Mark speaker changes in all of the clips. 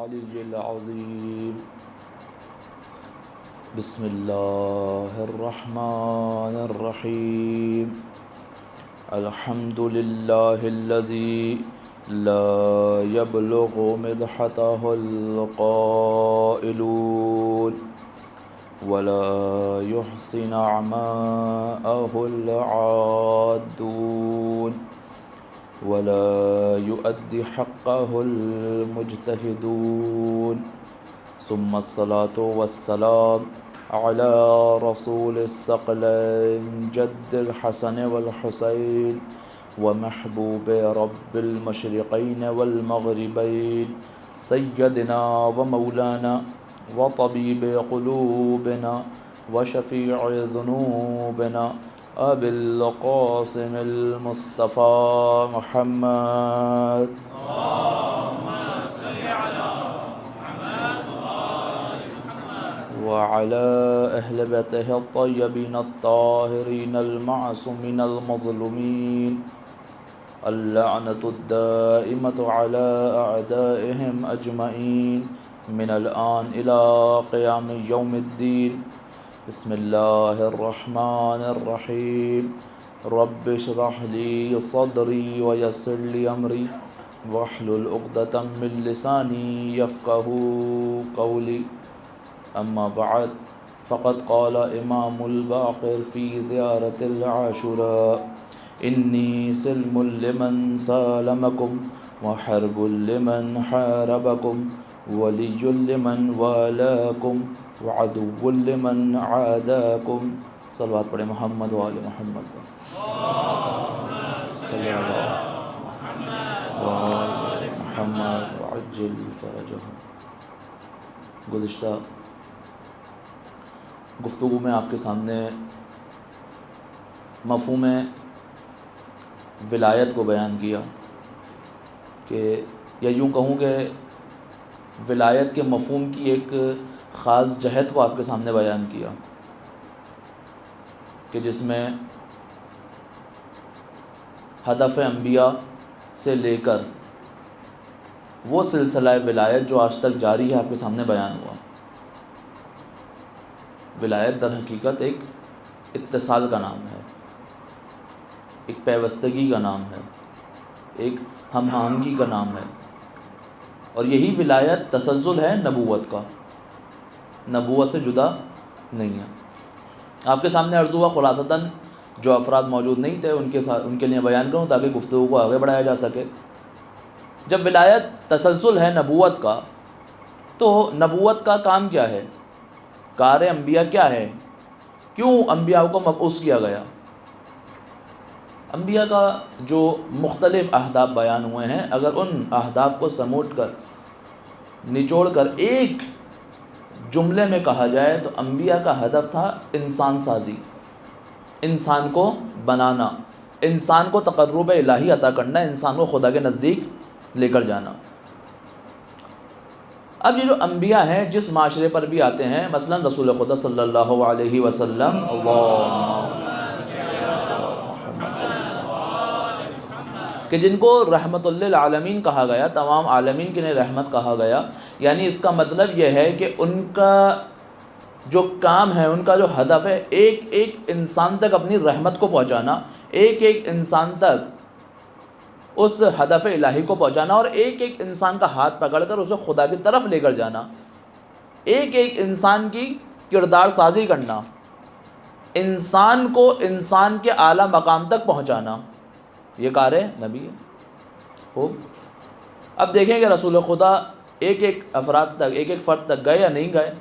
Speaker 1: العلی العظیم بسم اللہ الرحمن الرحیم الحمد للہ الذی لا يبلغ مدحته القائلون ولا يحسن عماءه العادون ولا يؤدي حقه المجتهدون ثم الصلاة والسلام على رسول الثقلين جد الحسن والحسين ومحبوب رب المشرقين والمغربين سيدنا ومولانا وطبيب قلوبنا وشفيع ذنوبنا أبي القاسم المصطفى محمد وعلى أهل بيته الطيبين الطاهرين المعصومين المظلومين اللعنة الدائمة على أعدائهم أجمعين من الآن إلى قيام يوم الدين بسم الله الرحمن الرحيم رب اشرح لي صدري ويسر لي أمري واحلل عقدة من لساني يفقهوا قولي أما بعد فقد قال إمام الباقر في زيارة العاشوراء إني سلم لمن سالمكم وحرب لمن حاربكم ولي لمن والاكم وعدو لمن عاداكم صلوات پڑھیں محمد وآل محمد صلی اللہ وآل محمد وعجل فرجهم۔ گزشتہ گفتگو میں آپ کے سامنے مفہوم ولایت کو بیان کیا کہ یا یوں کہوں کہ ولایت کے مفہوم کی ایک خاص جہت کو آپ کے سامنے بیان کیا کہ جس میں ہدف انبیاء سے لے کر وہ سلسلہ ولایت جو آج تک جاری ہے آپ کے سامنے بیان ہوا۔ ولایت در حقیقت ایک اتصال کا نام ہے، ایک پیوستگی کا نام ہے، ایک ہم آہنگی کا نام ہے، اور یہی ولایت تسلسل ہے نبوت کا، نبوت سے جدا نہیں ہے۔ آپ کے سامنے عرض ہوا خلاصتاً جو افراد موجود نہیں تھے ان کے لیے بیان کروں تاکہ گفتگو کو آگے بڑھایا جا سکے۔ جب ولایت تسلسل ہے نبوت کا تو نبوت کا کام کیا ہے؟ کار انبیاء کیا ہے؟ کیوں انبیاء کو مبعوث کیا گیا؟ انبیاء کا جو مختلف اہداف بیان ہوئے ہیں، اگر ان اہداف کو سموٹ کر نچوڑ کر ایک جملے میں کہا جائے تو انبیاء کا ہدف تھا انسان سازی، انسان کو بنانا، انسان کو تقرب الہی عطا کرنا، انسان کو خدا کے نزدیک لے کر جانا۔ اب یہ جو انبیاء ہیں جس معاشرے پر بھی آتے ہیں، مثلا رسول خدا صلی اللہ علیہ وسلم، کہ جن کو رحمت للعالمین کہا گیا، تمام عالمین کے لیے رحمت کہا گیا، یعنی اس کا مطلب یہ ہے کہ ان کا جو کام ہے، ان کا جو ہدف ہے، ایک ایک انسان تک اپنی رحمت کو پہنچانا، ایک ایک انسان تک اس ہدف الہی کو پہنچانا، اور ایک ایک انسان کا ہاتھ پکڑ کر اسے خدا کی طرف لے کر جانا، ایک ایک انسان کی کردار سازی کرنا، انسان کو انسان کے اعلیٰ مقام تک پہنچانا، یہ کار نبی ہے۔ خوب، اب دیکھیں کہ رسول خدا ایک ایک افراد تک، ایک ایک فرد تک گئے یا نہیں گئے؟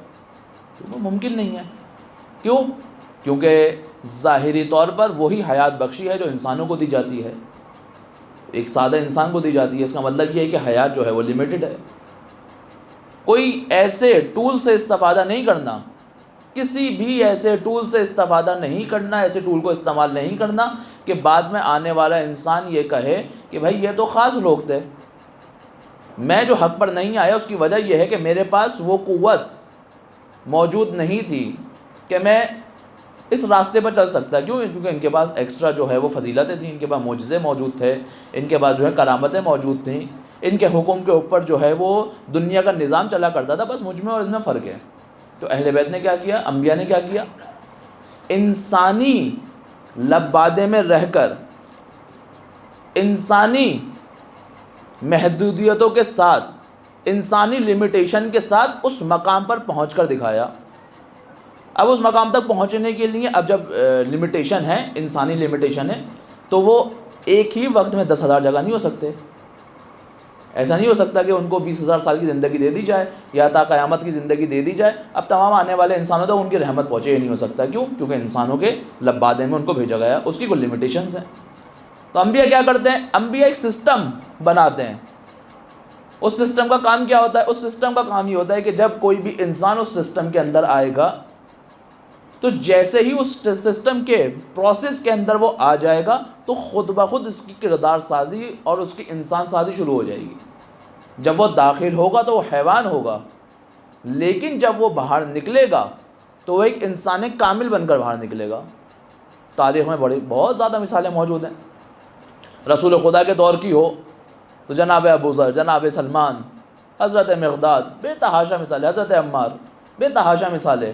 Speaker 1: وہ ممکن نہیں ہے۔ کیوں؟ کیونکہ ظاہری طور پر وہی حیات بخشی ہے جو انسانوں کو دی جاتی ہے، ایک سادہ انسان کو دی جاتی ہے۔ اس کا مطلب یہ ہے کہ حیات جو ہے وہ لیمیٹڈ ہے۔ کوئی ایسے ٹول سے استفادہ نہیں کرنا، کسی بھی ایسے ٹول سے استفادہ نہیں کرنا، ایسے ٹول کو استعمال نہیں کرنا کہ بعد میں آنے والا انسان یہ کہے کہ بھائی یہ تو خاص لوگ تھے، میں جو حق پر نہیں آیا اس کی وجہ یہ ہے کہ میرے پاس وہ قوت موجود نہیں تھی کہ میں اس راستے پر چل سکتا۔ کیوں؟ کیونکہ ان کے پاس ایکسٹرا جو ہے وہ فضیلتیں تھیں، ان کے پاس معجزے موجود تھے، ان کے پاس جو ہے کرامتیں موجود تھیں، ان کے حکم کے اوپر جو ہے وہ دنیا کا نظام چلا کرتا تھا، بس مجھ میں اور اس میں فرق ہے۔ تو اہل بیت نے کیا کیا، انبیاء نے کیا کیا، انسانی لبادے میں رہ کر، انسانی محدودیتوں کے ساتھ، انسانی لمیٹیشن کے ساتھ اس مقام پر پہنچ کر دکھایا۔ اب اس مقام تک پہنچنے کے لیے اب جب لمیٹیشن ہے، انسانی لمیٹیشن ہے، تو وہ ایک ہی وقت میں 10,000 جگہ نہیں ہو سکتے۔ ایسا نہیں ہو سکتا کہ ان کو 20,000 سال کی زندگی دے دی جائے یا تا قیامت کی زندگی دے دی جائے۔ اب تمام آنے والے انسانوں تک ان کی رحمت پہنچے ہی نہیں ہو سکتا۔ کیوں؟ کیونکہ انسانوں کے لبادے میں ان کو بھیجا گیا، اس کی کوئی لمیٹیشنز ہیں۔ تو انبیاء کیا کرتے ہیں؟ انبیاء ایک سسٹم بناتے ہیں۔ اس سسٹم کا کام کیا ہوتا ہے؟ اس سسٹم کا کام یہ ہوتا ہے کہ جب کوئی بھی انسان اس سسٹم کے اندر آئے گا تو جیسے ہی اس سسٹم کے پروسیس کے اندر وہ آ جائے گا تو خود بخود اس کی کردار سازی اور اس کی انسان سازی شروع ہو جائے گی۔ جب وہ داخل ہوگا تو وہ حیوان ہوگا، لیکن جب وہ باہر نکلے گا تو وہ ایک انسان کامل بن کر باہر نکلے گا۔ تاریخ میں بہت زیادہ مثالیں موجود ہیں۔ رسول خدا کے دور کی ہو تو جناب ابو ذر، جناب سلمان، حضرت مقداد، بے تحاشا مثالیں، حضرت عمار، بے تحاشا مثالیں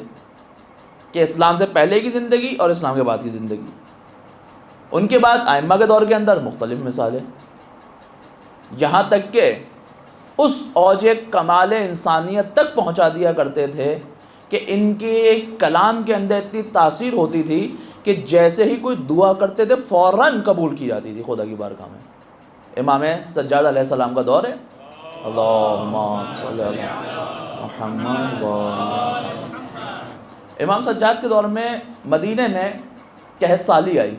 Speaker 1: کہ اسلام سے پہلے کی زندگی اور اسلام کے بعد کی زندگی۔ ان کے بعد ائمہ کے دور کے اندر مختلف مثالیں، یہاں تک کہ اس اوج کمال انسانیت تک پہنچا دیا کرتے تھے کہ ان کے کلام کے اندر اتنی تاثیر ہوتی تھی کہ جیسے ہی کوئی دعا کرتے تھے فوراً قبول کی جاتی تھی خدا کی بارگاہ میں۔ امام سجاد علیہ السلام کا دور ہے، اللہم صلی علی محمد و امام سجاد کے دور میں مدینہ میں قحط سالی آئی،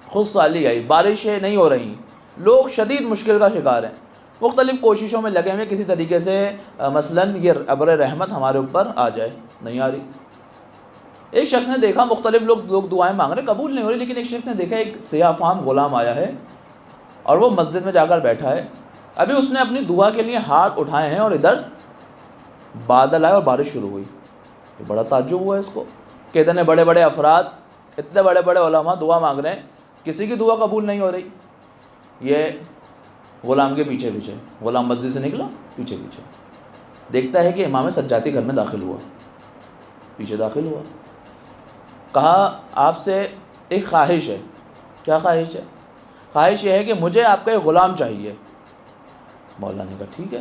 Speaker 1: خشک سالی آئی، بارشیں نہیں ہو رہی، لوگ شدید مشکل کا شکار ہیں، مختلف کوششوں میں لگے ہوئے کسی طریقے سے مثلاً یہ ابر رحمت ہمارے اوپر آ جائے، نہیں آ رہی۔ ایک شخص نے دیکھا، مختلف لوگ دعائیں مانگ رہے، قبول نہیں ہو رہی، لیکن ایک شخص نے دیکھا ایک سیاہ فام غلام آیا ہے اور وہ مسجد میں جا کر بیٹھا ہے۔ ابھی اس نے اپنی دعا کے لیے ہاتھ اٹھائے ہیں اور ادھر بادل آئے اور بارش شروع ہوئی۔ یہ بڑا تعجب ہوا اس کو کہ اتنے بڑے بڑے افراد، اتنے بڑے بڑے علماء دعا مانگ رہے ہیں، کسی کی دعا قبول نہیں ہو رہی۔ یہ غلام کے پیچھے پیچھے، غلام مسجد سے نکلا، پیچھے پیچھے دیکھتا ہے کہ امام سجاد کے گھر میں داخل ہوا، پیچھے داخل ہوا، کہا آپ سے ایک خواہش ہے۔ کیا خواہش ہے؟ خواہش یہ ہے کہ مجھے آپ کا ایک غلام چاہیے۔ مولا نے کہا ٹھیک ہے۔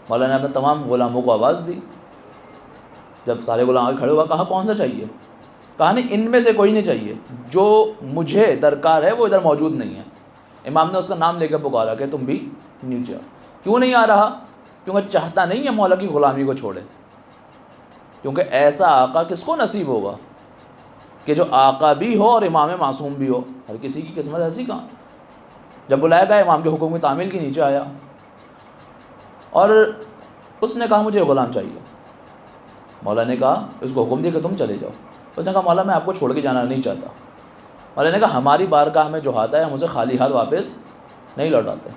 Speaker 1: مولا نے اپنے تمام غلاموں کو آواز دی، جب سارے غلام آگے کھڑے ہوا، کہا کون سا چاہیے؟ کہا نہیں، ان میں سے کوئی نہیں چاہیے، جو مجھے درکار ہے وہ ادھر موجود نہیں ہے۔ امام نے اس کا نام لے کر پکارا کہ تم بھی نیچے آؤ۔ کیوں نہیں آ رہا؟ کیونکہ چاہتا نہیں ہے مولا کی غلامی کو چھوڑے، کیونکہ ایسا آقا کس کو نصیب ہوگا کہ جو آقا بھی ہو اور امام معصوم بھی ہو؟ ہر کسی کی قسمت ایسی کہاں۔ جب بلایا گیا امام کے حکم کی تعمیل کے نیچے آیا اور اس نے کہا مجھے غلام چاہیے۔ مولا نے کہا، اس کو حکم دیا کہ تم چلے جاؤ۔ اس نے کہا مولا میں آپ کو چھوڑ کے جانا نہیں چاہتا۔ مولا نے کہا ہماری بارگاہ میں جو آتا ہے ہم اسے خالی ہاتھ واپس نہیں لوٹاتے۔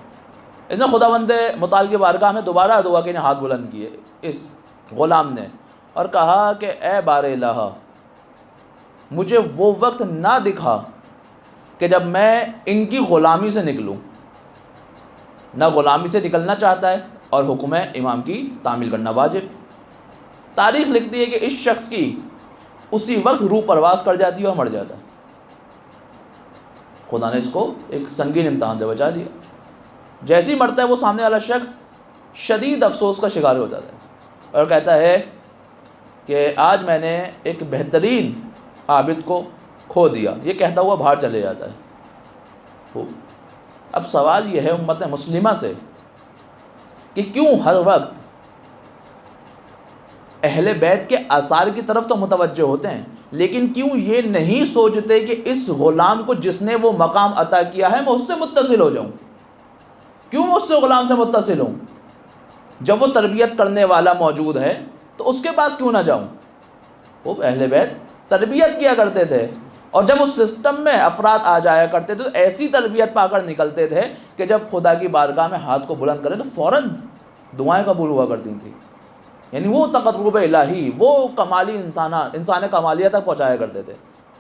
Speaker 1: اس نے خدا بند متعال کی بارگاہ میں دوبارہ دعا کے ہاتھ بلند کیے اس غلام نے اور کہا کہ اے بار الہ، مجھے وہ وقت نہ دکھا کہ جب میں ان کی غلامی سے نکلوں۔ نہ غلامی سے نکلنا چاہتا ہے اور حکم ہے امام کی تعمیل کرنا واجب۔ تاریخ لکھتی ہے کہ اس شخص کی اسی وقت روح پرواز کر جاتی ہے اور مر جاتا ہے۔ خدا نے اس کو ایک سنگین امتحان سے بچا لیا۔ جیسے ہی مرتا ہے وہ سامنے والا شخص شدید افسوس کا شکار ہو جاتا ہے اور کہتا ہے کہ آج میں نے ایک بہترین عابد کو کھو دیا، یہ کہتا ہوا باہر چلے جاتا ہے۔ اب سوال یہ ہے امت مسلمہ سے کہ کیوں ہر وقت اہل بیت کے آثار کی طرف تو متوجہ ہوتے ہیں، لیکن کیوں یہ نہیں سوچتے کہ اس غلام کو جس نے وہ مقام عطا کیا ہے میں اس سے متصل ہو جاؤں؟ کیوں میں اس سے غلام سے متصل ہوں؟ جب وہ تربیت کرنے والا موجود ہے تو اس کے پاس کیوں نہ جاؤں؟ وہ اہل بیت تربیت کیا کرتے تھے، اور جب اس سسٹم میں افراد آ جایا کرتے تھے تو ایسی تربیت پا کر نکلتے تھے کہ جب خدا کی بارگاہ میں ہاتھ کو بلند کریں تو فوراً دعائیں قبول ہوا کرتی تھیں۔ یعنی وہ تقرب الہی، وہ کمالی انسان کمالیہ تک پہنچایا کرتے تھے،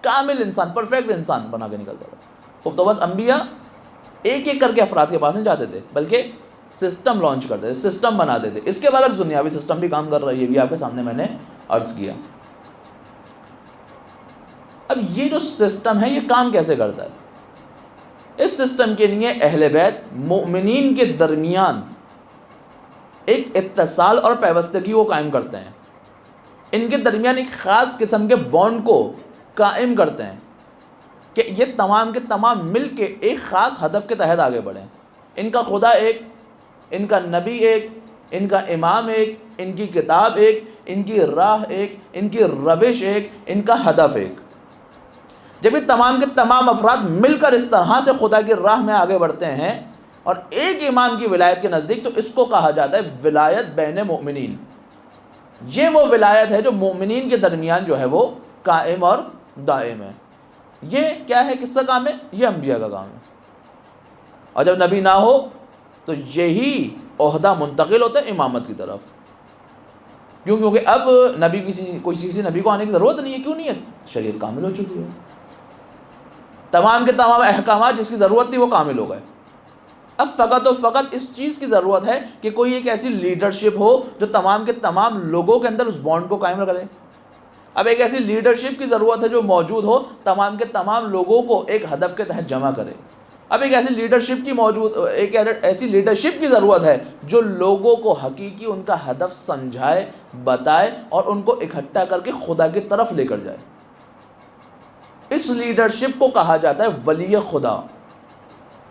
Speaker 1: کامل انسان، پرفیکٹ انسان بنا کے نکلتا تھا۔ خوب تو بس انبیاء ایک ایک کر کے افراد کے پاس نہیں جاتے تھے، بلکہ سسٹم لانچ کرتے تھے, سسٹم بناتے تھے. اس کے برعکس دنیاوی سسٹم بھی کام کر رہا ہے, یہ بھی آپ کے سامنے میں نے عرض کیا. اب یہ جو سسٹم ہے یہ کام کیسے کرتا ہے؟ اس سسٹم کے لیے اہل بیت مومنین کے درمیان ایک اتصال اور پیوستگی کو قائم کرتے ہیں. ان کے درمیان ایک خاص قسم کے بانڈ کو قائم کرتے ہیں کہ یہ تمام کے تمام مل کے ایک خاص ہدف کے تحت آگے بڑھیں. ان کا خدا ایک, ان کا نبی ایک, ان کا امام ایک, ان کی کتاب ایک, ان کی راہ ایک, ان کی روش ایک, ان کا ہدف ایک. جب یہ تمام کے تمام افراد مل کر اس طرح سے خدا کی راہ میں آگے بڑھتے ہیں اور ایک امام کی ولایت کے نزدیک, تو اس کو کہا جاتا ہے ولایت بین مومنین. یہ وہ ولایت ہے جو مومنین کے درمیان جو ہے وہ قائم اور دائم ہے. یہ کیا ہے, کس کا کام ہے؟ یہ انبیاء کا کام ہے. اور جب نبی نہ ہو تو یہی عہدہ منتقل ہوتا ہے امامت کی طرف. کیونکہ اب نبی کسی نبی کو آنے کی ضرورت نہیں ہے. کیوں نہیں ہے؟ شریعت کامل ہو چکی ہے. تمام کے تمام احکامات جس کی ضرورت تھی وہ کامل ہو گئے. اب فقط و فقط اس چیز کی ضرورت ہے کہ کوئی ایک ایسی لیڈرشپ ہو جو تمام کے تمام لوگوں کے اندر اس بانڈ کو قائم رکھ لے. اب ایک ایسی لیڈرشپ کی ضرورت ہے جو موجود ہو, تمام کے تمام لوگوں کو ایک ہدف کے تحت جمع کرے. اب ایک ایسی لیڈرشپ کی ضرورت ہے جو لوگوں کو حقیقی ان کا ہدف سمجھائے, بتائے اور ان کو اکٹھا کر کے خدا کی طرف لے کر جائے. اس لیڈرشپ کو کہا جاتا ہے ولی خدا.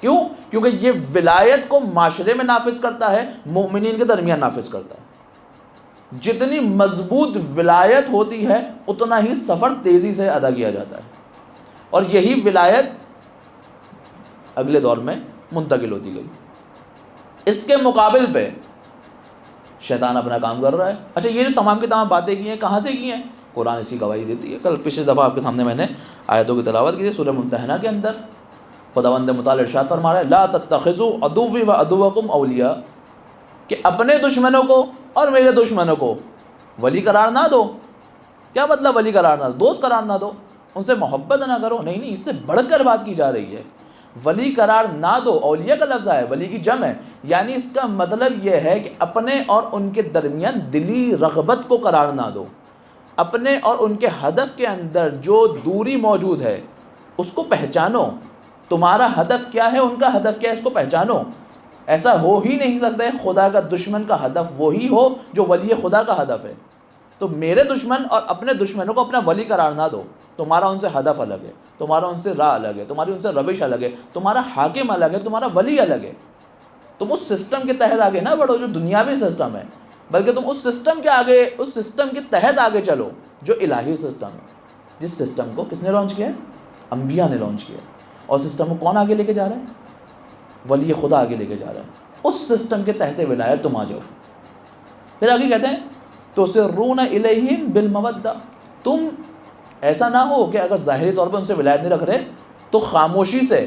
Speaker 1: کیوں؟ کیونکہ یہ ولایت کو معاشرے میں نافذ کرتا ہے, مومنین کے درمیان نافذ کرتا ہے. جتنی مضبوط ولایت ہوتی ہے اتنا ہی سفر تیزی سے ادا کیا جاتا ہے, اور یہی ولایت اگلے دور میں منتقل ہوتی گئی. اس کے مقابل پہ شیطان اپنا کام کر رہا ہے. اچھا, یہ جو تمام کی تمام باتیں کی ہیں کہاں سے کی ہیں؟ قرآن اسی گواہی دیتی ہے. کل پچھلے دفعہ آپ کے سامنے میں نے آیتوں کی تلاوت کی تھی. سورہ ممتحنہ کے اندر خداوند متعال ارشاد فرما رہا ہے, لا تتخذوا عدوی وعدوکم اولیاء, کہ اپنے دشمنوں کو اور میرے دشمنوں کو ولی قرار نہ دو. کیا مطلب ولی قرار نہ دو؟ دوست قرار نہ دو, ان سے محبت نہ کرو. نہیں, اس سے بڑھ کر بات کی جا رہی ہے. ولی قرار نہ دو, اولیاء کا لفظ ہے, ولی کی جمع ہے. یعنی اس کا مطلب یہ ہے کہ اپنے اور ان کے درمیان دلی رغبت کو قرار نہ دو. اپنے اور ان کے ہدف کے اندر جو دوری موجود ہے اس کو پہچانو. تمہارا ہدف کیا ہے, ان کا ہدف کیا ہے, اس کو پہچانو. ایسا ہو ہی نہیں سکتا ہے خدا کا دشمن کا ہدف وہی ہو جو ولی خدا کا ہدف ہے. تو میرے دشمن اور اپنے دشمنوں کو اپنا ولی قرار نہ دو. تمہارا ان سے ہدف الگ ہے, تمہارا ان سے راہ الگ ہے, تمہاری ان سے روش الگ ہے, تمہارا حاکم الگ ہے, تمہارا ولی الگ ہے. تم اس سسٹم کے تحت آگے نہ بڑھو جو دنیاوی سسٹم ہے, بلکہ تم اس سسٹم کے آگے, اس سسٹم کے تحت آگے چلو جو الہی سسٹم ہے. جس سسٹم کو کس نے لانچ کیا ہے؟ انبیاء نے لانچ کیا. اور سسٹم کو کون آگے لے کے جا رہا ہے؟ ولی خدا آگے لے کے جا رہا ہے. اس سسٹم کے تحت ولایت تم آ جاؤ. پھر آگے کہتے ہیں تُسِرُّونَ إِلَيْهِمْ بِالْمَوَدَّةِ, تم ایسا نہ ہو کہ اگر ظاہری طور پہ ان سے ولایت نہیں رکھ رہے تو خاموشی سے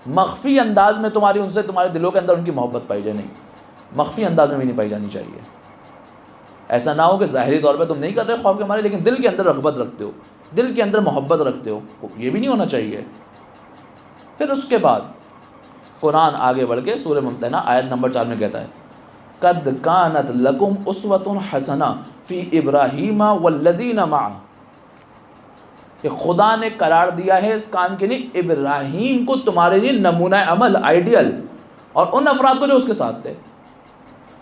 Speaker 1: مخفی انداز میں تمہارے دلوں کے اندر ان کی محبت پائی جائے. نہیں, مخفی انداز میں بھی نہیں پائی جانی چاہیے. ایسا نہ ہو کہ ظاہری طور پہ تم نہیں کر رہے خوف کے مارے, لیکن دل کے اندر رغبت رکھتے ہو, دل کے اندر محبت رکھتے ہو. یہ بھی نہیں ہونا چاہیے. پھر اس کے بعد قرآن آگے بڑھ کے سورہ ممتحنہ آیت نمبر 4 میں کہتا ہے قَدْ كَانَتْ لَكُمْ أُسْوَةٌ حَسَنَةٌ فِي إِبْرَاهِيمَ وَالَّذِينَ مَعَهُ, کہ خدا نے قرار دیا ہے اس کام کے لیے ابراہیم کو تمہارے لیے نمونہ عمل, آئیڈیل, اور ان افراد کو جو اس کے ساتھ تھے.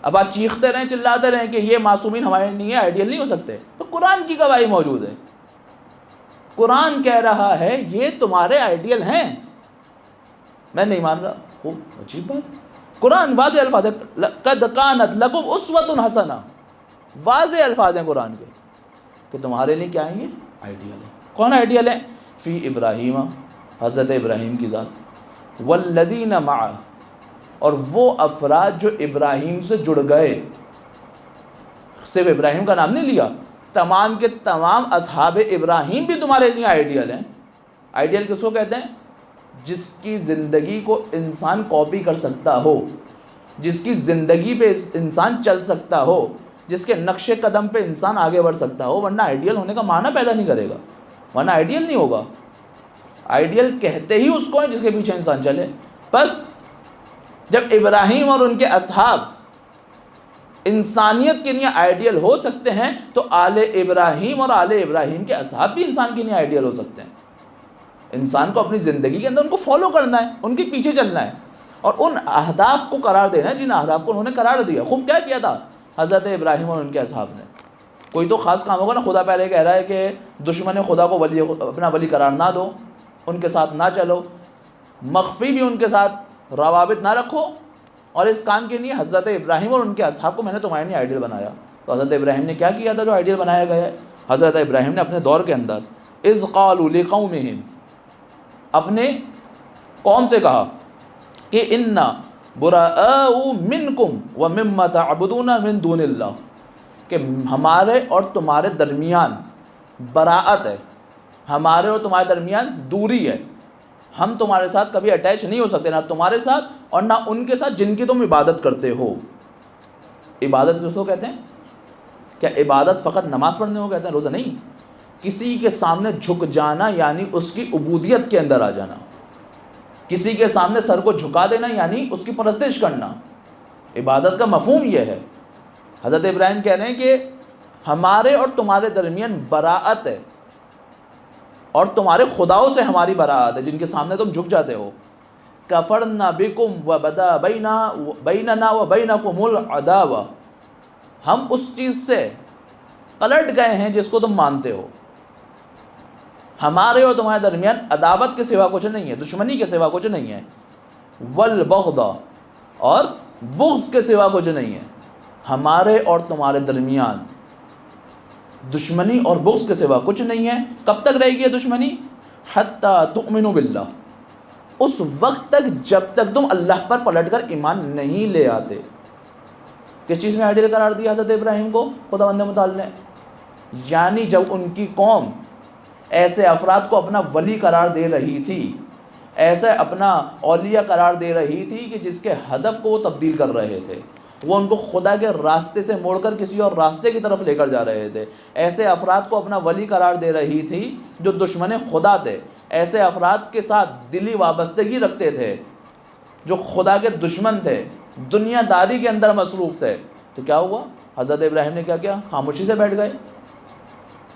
Speaker 1: اب آپ چیختے رہیں, چلاتے رہیں کہ یہ معصومین ہمارے لیے آئیڈیل نہیں ہو سکتے, تو قرآن کی گواہی موجود ہے. قرآن کہہ رہا ہے یہ تمہارے آئیڈیل ہیں. میں نہیں مان رہا, خوب عجیب بات. قرآن واضح الفاظ ہے, قَدْ كَانَتْ لَكُمْ أُسْوَةٌ حَسَنَةٌ, واضح الفاظ ہیں قرآن کے کہ تمہارے لیے کیا ہیں, یہ آئیڈیل ہے. کون آئیڈیل ہے؟ فی ابراہیم, حضرت ابراہیم کی ذات, والذین معہ, اور وہ افراد جو ابراہیم سے جڑ گئے. صرف ابراہیم کا نام نہیں لیا, تمام کے تمام اصحاب ابراہیم بھی تمہارے لیے آئیڈیل ہیں. آئیڈیل کس کو کہتے ہیں؟ جس کی زندگی کو انسان کاپی کر سکتا ہو, جس کی زندگی پہ انسان چل سکتا ہو, جس کے نقش قدم پہ انسان آگے بڑھ سکتا ہو. ورنہ آئیڈیل ہونے کا معنی پیدا نہیں کرے گا, ورنہ آئیڈیل نہیں ہوگا. آئیڈیل کہتے ہی اس کو ہے جس کے پیچھے انسان چلے. بس جب ابراہیم اور ان کے اصحاب انسانیت کے لیے آئیڈیل ہو سکتے ہیں تو آل ابراہیم اور آل ابراہیم کے اصحاب بھی انسان کے لیے آئیڈیل ہو سکتے ہیں. انسان کو اپنی زندگی کے اندر ان کو فالو کرنا ہے، ان کے پیچھے چلنا ہے اور ان اہداف کو قرار دینا ہے جن اہداف کو انہوں نے قرار دیا. خوب کیا کیا تھا حضرت ابراہیم اور ان کے اصحاب نے؟ کوئی تو خاص کام ہوگا نا. خدا پہلے کہہ رہا ہے کہ دشمن خدا کو ولی اپنا ولی قرار نہ دو، ان کے ساتھ نہ چلو، مخفی بھی ان کے ساتھ روابط نہ رکھو، اور اس کام کے لیے حضرت ابراہیم اور ان کے اصحاب کو میں نے تمہارے لیے آئیڈیل بنایا. تو حضرت ابراہیم نے کیا کیا تھا جو آئیڈیل بنایا گیا ہے؟ حضرت ابراہیم نے اپنے دور کے اندر اذ قالوا لقومہم، اپنے قوم سے کہا کہ انا براء منکم ومما تعبدون من دون اللہ، کہ ہمارے اور تمہارے درمیان براءت ہے، ہمارے اور تمہارے درمیان دوری ہے. ہم تمہارے ساتھ کبھی اٹیچ نہیں ہو سکتے، نہ تمہارے ساتھ اور نہ ان کے ساتھ جن کی تم عبادت کرتے ہو. عبادت کس کو کہتے ہیں؟ کیا عبادت فقط نماز پڑھنے کو کہتے ہیں؟ روزہ نہیں. کسی کے سامنے جھک جانا یعنی اس کی عبودیت کے اندر آ جانا، کسی کے سامنے سر کو جھکا دینا یعنی اس کی پرستش کرنا. عبادت کا مفہوم یہ ہے. حضرت ابراہیم کہہ رہے ہیں کہ ہمارے اور تمہارے درمیان براءت ہے، اور تمہارے خداؤں سے ہماری براءت ہے جن کے سامنے تم جھک جاتے ہو. کفرنا بکم وبدا بیننا وبینکم العداوہ، ہم اس چیز سے پلٹ گئے ہیں جس کو تم مانتے ہو. ہمارے اور تمہارے درمیان عداوت کے سوا کچھ نہیں ہے، دشمنی کے سوا کچھ نہیں ہے. والبغض، اور بغض کے سوا کچھ نہیں ہے. ہمارے اور تمہارے درمیان دشمنی اور بغض کے سوا کچھ نہیں ہے. کب تک رہے گی یہ دشمنی؟ حتی تؤمنوا باللہ، اس وقت تک جب تک تم اللہ پر پلٹ کر ایمان نہیں لے آتے. کس چیز میں آئیڈیل قرار دیا حضرت ابراہیم کو خداوند متعال نے؟ یعنی جب ان کی قوم ایسے افراد کو اپنا ولی قرار دے رہی تھی، ایسے اپنا اولیاء قرار دے رہی تھی کہ جس کے ہدف کو وہ تبدیل کر رہے تھے، وہ ان کو خدا کے راستے سے موڑ کر کسی اور راستے کی طرف لے کر جا رہے تھے. ایسے افراد کو اپنا ولی قرار دے رہی تھی جو دشمن خدا تھے، ایسے افراد کے ساتھ دلی وابستگی رکھتے تھے جو خدا کے دشمن تھے، دنیا داری کے اندر مصروف تھے. تو کیا ہوا؟ حضرت ابراہیم نے کیا کیا؟ خاموشی سے بیٹھ گئے،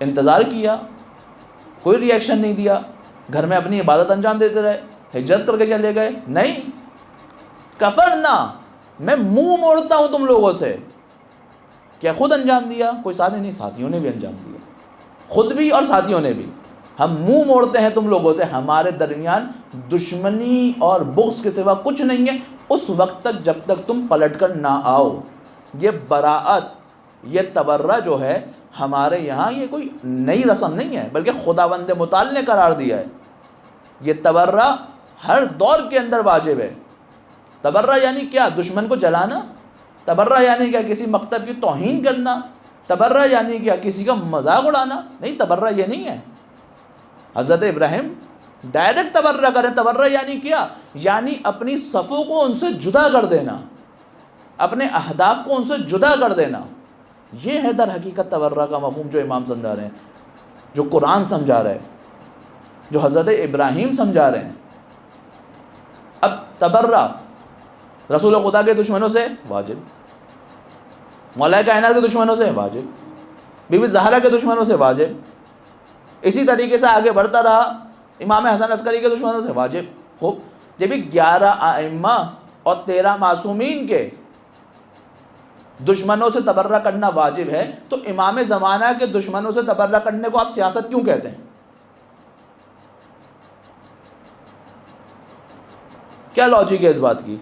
Speaker 1: انتظار کیا، کوئی ری ایکشن نہیں دیا، گھر میں اپنی عبادت انجام دیتے رہے، ہجرت کر کے چلے گئے. نہیں، کفرنا، میں منہ موڑتا ہوں تم لوگوں سے. کیا خود انجام دیا؟ کوئی ساتھی نہیں، ساتھیوں نے بھی انجام دیا، خود بھی اور ساتھیوں نے بھی. ہم منہ موڑتے ہیں تم لوگوں سے، ہمارے درمیان دشمنی اور بغض کے سوا کچھ نہیں ہے اس وقت تک جب تک تم پلٹ کر نہ آؤ. یہ براءت، یہ تبرہ جو ہے ہمارے یہاں یہ کوئی نئی رسم نہیں ہے، بلکہ خداوند متعال نے قرار دیا ہے. یہ تبرہ ہر دور کے اندر واجب ہے. تبرہ یعنی کیا؟ دشمن کو جلانا. تبرہ یعنی کیا؟ کسی مکتب کی توہین کرنا. تبرہ یعنی کیا؟ کسی کا مذاق اڑانا. نہیں، تبرہ یہ نہیں ہے. حضرت ابراہیم ڈائریکٹ تبرہ کریں. تبرہ یعنی کیا؟ یعنی اپنی صفوں کو ان سے جدا کر دینا، اپنے اہداف کو ان سے جدا کر دینا. یہ ہے در حقیقت تبرہ کا مفہوم جو امام سمجھا رہے ہیں، جو قرآن سمجھا رہے ہیں، جو حضرت ابراہیم سمجھا رہے ہیں. اب تبرہ رسول خدا کے دشمنوں سے واجب، مولا کائنات کے دشمنوں سے واجب، بی بی زہرا کے دشمنوں سے واجب، اسی طریقے سے آگے بڑھتا رہا امام حسن عسکری کے دشمنوں سے واجب. خوب، جب 11 ائمہ اور 13 معصومین کے دشمنوں سے تبرہ کرنا واجب ہے تو امام زمانہ کے دشمنوں سے تبرہ کرنے کو آپ سیاست کیوں کہتے ہیں؟ کیا لاجک ہے اس بات کی؟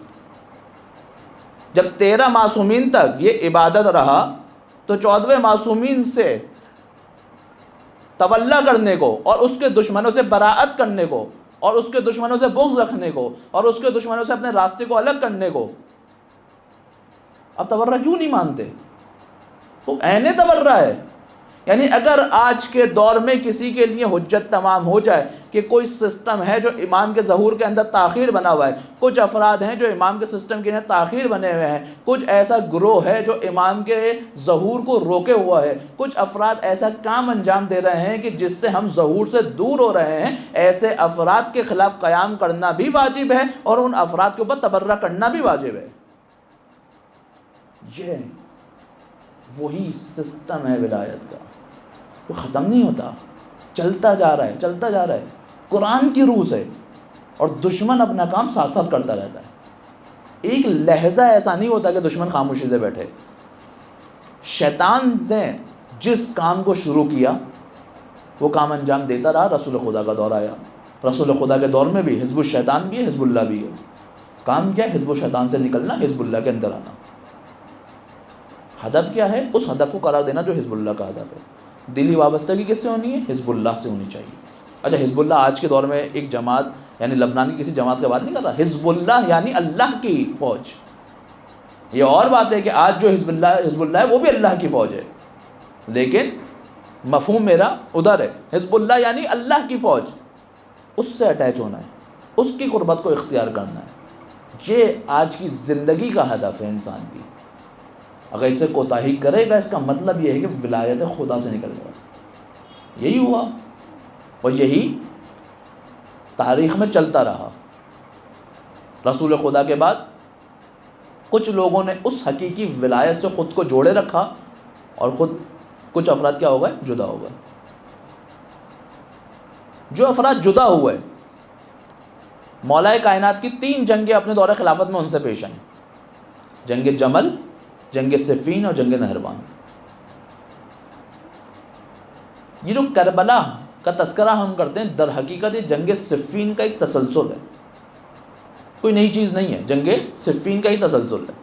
Speaker 1: جب 13 معصومین تک یہ عبادت رہا تو 14ویں معصومین سے تولا کرنے کو اور اس کے دشمنوں سے براءت کرنے کو اور اس کے دشمنوں سے بغض رکھنے کو اور اس کے دشمنوں سے اپنے راستے کو الگ کرنے کو اب تبرہ کیوں نہیں مانتے؟ وہ عین تبرہ ہے. یعنی اگر آج کے دور میں کسی کے لیے حجت تمام ہو جائے کہ کوئی سسٹم ہے جو امام کے ظہور کے اندر تاخیر بنا ہوا ہے، کچھ افراد ہیں جو امام کے سسٹم کے اندر تاخیر بنے ہوئے ہیں، کچھ ایسا گروہ ہے جو امام کے ظہور کو روکے ہوا ہے، کچھ افراد ایسا کام انجام دے رہے ہیں کہ جس سے ہم ظہور سے دور ہو رہے ہیں، ایسے افراد کے خلاف قیام کرنا بھی واجب ہے اور ان افراد کے اوپر تبرہ کرنا بھی واجب ہے۔ یہ وہی سسٹم ہے ولایت کا، وہ ختم نہیں ہوتا، چلتا جا رہا ہے، چلتا جا رہا ہے، قرآن کی روح سے، اور دشمن اپنا کام ساتھ ساتھ کرتا رہتا ہے۔ ایک لہجہ ایسا نہیں ہوتا کہ دشمن خاموشی سے بیٹھے۔ شیطان نے جس کام کو شروع کیا وہ کام انجام دیتا رہا۔ رسول خدا کا دور آیا، رسول خدا کے دور میں بھی حزب الشیطان بھی ہے، حزب اللہ بھی ہے۔ کام کیا ہے؟ حزب الشیطان سے نکلنا، حزب اللہ کے اندر آنا۔ ہدف کیا ہے؟ اس ہدف کو قرار دینا جو حزب اللہ کا ہدف ہے۔ دلی وابستگی کس سے ہونی ہے؟ حزب اللہ سے ہونی چاہیے۔ اچھا، حزب اللہ آج کے دور میں ایک جماعت یعنی لبنان کی کسی جماعت کی بات نہیں کر رہا، حزب اللہ یعنی اللہ کی فوج۔ یہ اور بات ہے کہ آج جو حزب اللہ ہے وہ بھی اللہ کی فوج ہے، لیکن مفہوم میرا ادھر ہے۔ حزب اللہ یعنی اللہ کی فوج، اس سے اٹیچ ہونا ہے، اس کی قربت کو اختیار کرنا ہے۔ یہ آج کی زندگی کا ہدف ہے انسان کی۔ اگر اس سے کوتاہی کرے گا، اس کا مطلب یہ ہے کہ ولایت خدا سے نکل گیا۔ یہی ہوا اور یہی تاریخ میں چلتا رہا۔ رسول خدا کے بعد کچھ لوگوں نے اس حقیقی ولایت سے خود کو جوڑے رکھا اور خود کچھ افراد کیا ہو گئے؟ جدا ہو گئے۔ جو افراد جدا ہوئے، مولا کائنات کی 3 جنگیں اپنے دور خلافت میں ان سے پیش آئیں: جنگ جمل، جنگ صفین اور جنگ نہروان۔ یہ جو کربلا کا تذکرہ ہم کرتے ہیں، در حقیقت یہ جنگ صفین کا ایک تسلسل ہے، کوئی نئی چیز نہیں ہے، جنگ صفین کا ہی تسلسل ہے۔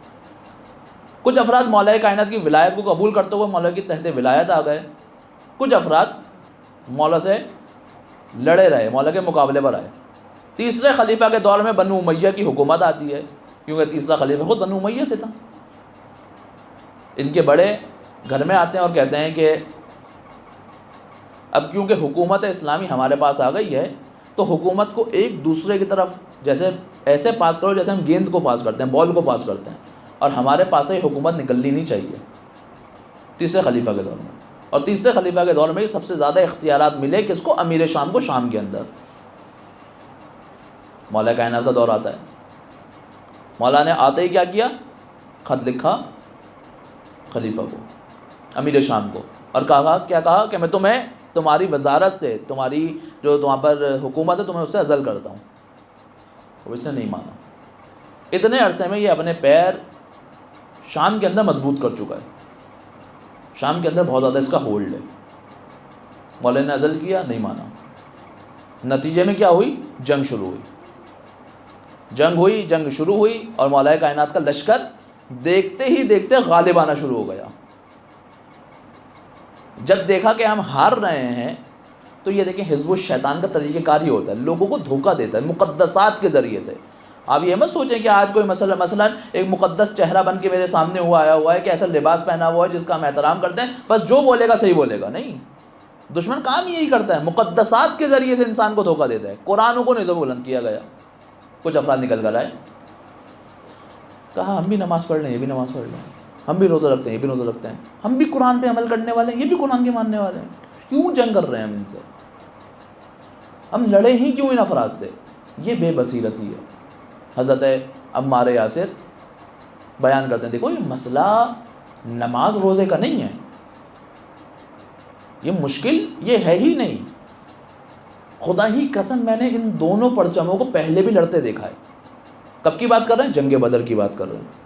Speaker 1: کچھ افراد مولا کائنات کی ولایت کو قبول کرتے ہوئے مولا کی تحت ولایت آ گئے، کچھ افراد مولا سے لڑے رہے، مولا کے مقابلے پر آئے۔ تیسرے خلیفہ کے دور میں بنو امیہ کی حکومت آتی ہے، کیونکہ تیسرا خلیفہ خود بنو امیہ سے تھا۔ ان کے بڑے گھر میں آتے ہیں اور کہتے ہیں کہ اب کیونکہ حکومت اسلامی ہمارے پاس آ گئی ہے تو حکومت کو ایک دوسرے کی طرف جیسے ایسے پاس کرو جیسے ہم گیند کو پاس کرتے ہیں، بال کو پاس کرتے ہیں، اور ہمارے پاس سے حکومت نکلنی نہیں چاہیے۔ تیسرے خلیفہ کے دور میں، اور تیسرے خلیفہ کے دور میں سب سے زیادہ اختیارات ملے کس کو؟ امیر شام کو، شام کے اندر۔ مولا کائنات کا دور آتا ہے، مولا نے آتے ہی کیا کیا؟ خط لکھا خلیفہ کو، امیر شام کو، اور کیا کہا کہ میں تمہیں تمہاری وزارت سے، تمہاری جو وہاں پر حکومت ہے، تمہیں اس سے عزل کرتا ہوں۔ وہ اس نے نہیں مانا۔ اتنے عرصے میں یہ اپنے پیر شام کے اندر مضبوط کر چکا ہے، شام کے اندر بہت زیادہ اس کا ہولڈ ہے۔ مولا نے عزل کیا، نہیں مانا۔ نتیجے میں کیا ہوئی؟ جنگ شروع ہوئی، جنگ شروع ہوئی اور مولا کائنات کا لشکر دیکھتے ہی دیکھتے غالب آنا شروع ہو گیا۔ جب دیکھا کہ ہم ہار رہے ہیں تو یہ دیکھیں حزب الشیطان کا طریقہ کار ہی ہوتا ہے، لوگوں کو دھوکہ دیتا ہے مقدسات کے ذریعے سے۔ آپ یہ مت سوچیں کہ آج کوئی مثلا ایک مقدس چہرہ بن کے میرے سامنے آیا ہوا ہے کہ ایسا لباس پہنا ہوا ہے جس کا ہم احترام کرتے ہیں، بس جو بولے گا صحیح بولے گا۔ نہیں، دشمن کام یہی کرتا ہے، مقدسات کے ذریعے سے انسان کو دھوکہ دیتا ہے۔ قرآن کو نظم بلند کیا گیا، کچھ افراد نکل کر آئے، کہا ہم بھی نماز پڑھ لیں، یہ بھی نماز پڑھ لیں، ہم بھی روزہ رکھتے ہیں، یہ بھی روزہ رکھتے ہیں، ہم بھی قرآن پہ عمل کرنے والے ہیں، یہ بھی قرآن کے ماننے والے ہیں۔ کیوں جنگ کر رہے ہیں ہم ان سے؟ ہم لڑے ہی کیوں ان افراد سے؟ یہ بے بصیرتی ہے۔ حضرت عمار یاسر بیان کرتے ہیں، دیکھو یہ مسئلہ نماز روزے کا نہیں ہے، یہ مشکل یہ ہے ہی نہیں۔ خدا ہی قسم میں نے ان دونوں پرچموں کو پہلے بھی لڑتے دیکھا ہے۔ کب کی بات کر رہے ہیں؟ جنگ بدر کی بات کر رہے ہیں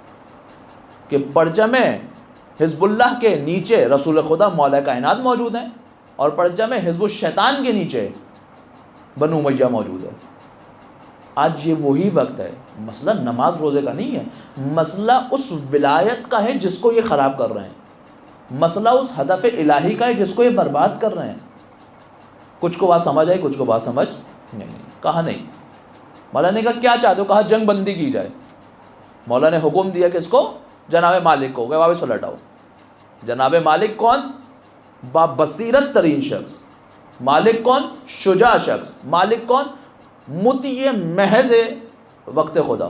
Speaker 1: کہ پرچم حزب اللہ کے نیچے رسول خدا مولا کائنات موجود ہیں اور پرچم حزب الشیطان کے نیچے بنو امیہ موجود ہے۔ آج یہ وہی وقت ہے، مسئلہ نماز روزے کا نہیں ہے، مسئلہ اس ولایت کا ہے جس کو یہ خراب کر رہے ہیں، مسئلہ اس ہدف الہی کا ہے جس کو یہ برباد کر رہے ہیں۔ کچھ کو بات سمجھ آئی، کچھ کو بات سمجھ نہیں۔ کہا نہیں، مولا نے کہا کیا چاہتے ہو؟ کہا جنگ بندی کی جائے۔ مولا نے حکم دیا کس کو؟ جناب مالک کو، کہ واپس پلٹ آؤ۔ جناب مالک کون؟ بابصیرت ترین شخص. مالک کون؟ شجاع شخص. مالک کون؟ مطیع محض وقت خدا،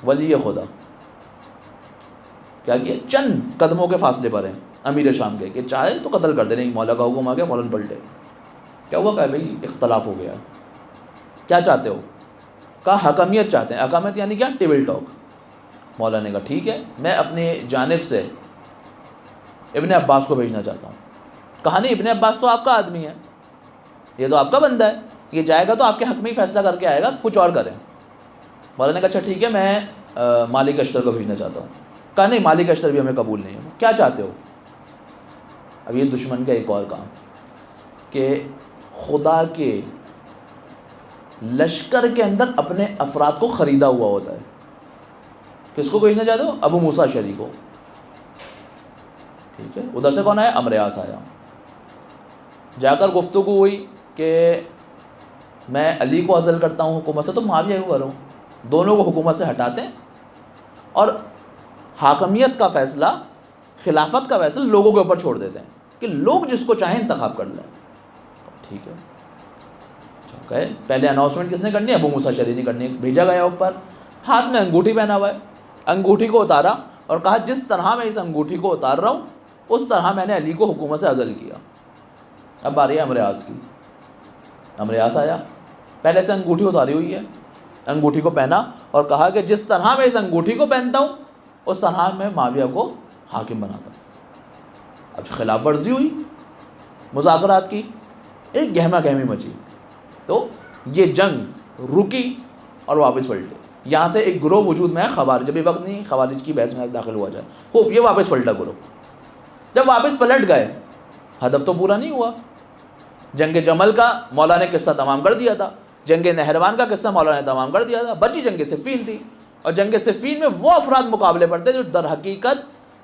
Speaker 1: ولی خدا. کیا کیا؟ چند قدموں کے فاصلے پر ہیں امیر شام کے، کہ چاہے تو قتل کر دے. نہیں، مولا کا حکم آ گیا، فوراً پلٹے. کیا ہوا؟ کہا بھائی اختلاف ہو گیا، کیا چاہتے ہو؟ کہا حکمیت چاہتے ہیں. حکمیت یعنی کیا؟ Table talk. مولا نے کہا ٹھیک ہے، میں اپنی جانب سے ابن عباس کو بھیجنا چاہتا ہوں. کہا نہیں، ابن عباس تو آپ کا آدمی ہے، یہ تو آپ کا بندہ ہے، یہ جائے گا تو آپ کے حق میں ہی فیصلہ کر کے آئے گا، کچھ اور کریں. مولا نے کہا اچھا ٹھیک ہے، میں مالک اشتر کو بھیجنا چاہتا ہوں. کہا نہیں، مالک اشتر بھی ہمیں قبول نہیں ہے. کیا چاہتے ہو؟ اب یہ دشمن کا ایک اور کام کہ خدا کے لشکر کے اندر اپنے افراد کو خریدا ہوا ہوتا ہے. کس کو بھیجنا چاہتے ہو؟ ابو موسیٰ اشعری کو. ٹھیک ہے، ادھر سے کون آیا؟ امریاس آیا. جا کر گفتگو ہوئی کہ میں علی کو عزل کرتا ہوں حکومت سے تو معاویہ کو کروں. دونوں کو حکومت سے ہٹاتے ہیں اور حاکمیت کا فیصلہ، خلافت کا فیصلہ لوگوں کے اوپر چھوڑ دیتے ہیں کہ لوگ جس کو چاہیں انتخاب کر لیں. ٹھیک ہے، پہلے اناؤنسمنٹ کس نے کرنی ہے؟ ابو موسیٰ اشعری نے کرنی ہے. بھیجا گیا اوپر، ہاتھ میں انگوٹھی پہنا ہوا ہے. انگوٹھی کو اتارا اور کہا جس طرح میں اس انگوٹھی کو اتار رہا ہوں اس طرح میں نے علی کو حکومت سے عزل کیا. اب باری ہے امریاس کی. امریاس آیا، پہلے سے انگوٹھی اتاری ہوئی ہے، انگوٹھی کو پہنا اور کہا کہ جس طرح میں اس انگوٹھی کو پہنتا ہوں اس طرح میں معاویہ کو حاکم بناتا ہوں. اب خلاف ورزی ہوئی، مذاکرات کی، ایک گہما گہمی مچی. تو یہ جنگ رکی اور واپس پلٹے. یہاں سے ایک گروہ وجود میں ہے خوارج. ابھی وقت نہیں خوارج کی بحث میں داخل ہوا جائے. خوب، یہ واپس پلٹا گروہ. جب واپس پلٹ گئے، ہدف تو پورا نہیں ہوا. جنگ جمل کا مولا نے قصہ تمام کر دیا تھا، جنگ نہروان کا قصہ مولا نے تمام کر دیا تھا، بچی جنگ صفین تھی. اور جنگ صفین میں وہ افراد مقابلے پر تھے جو در حقیقت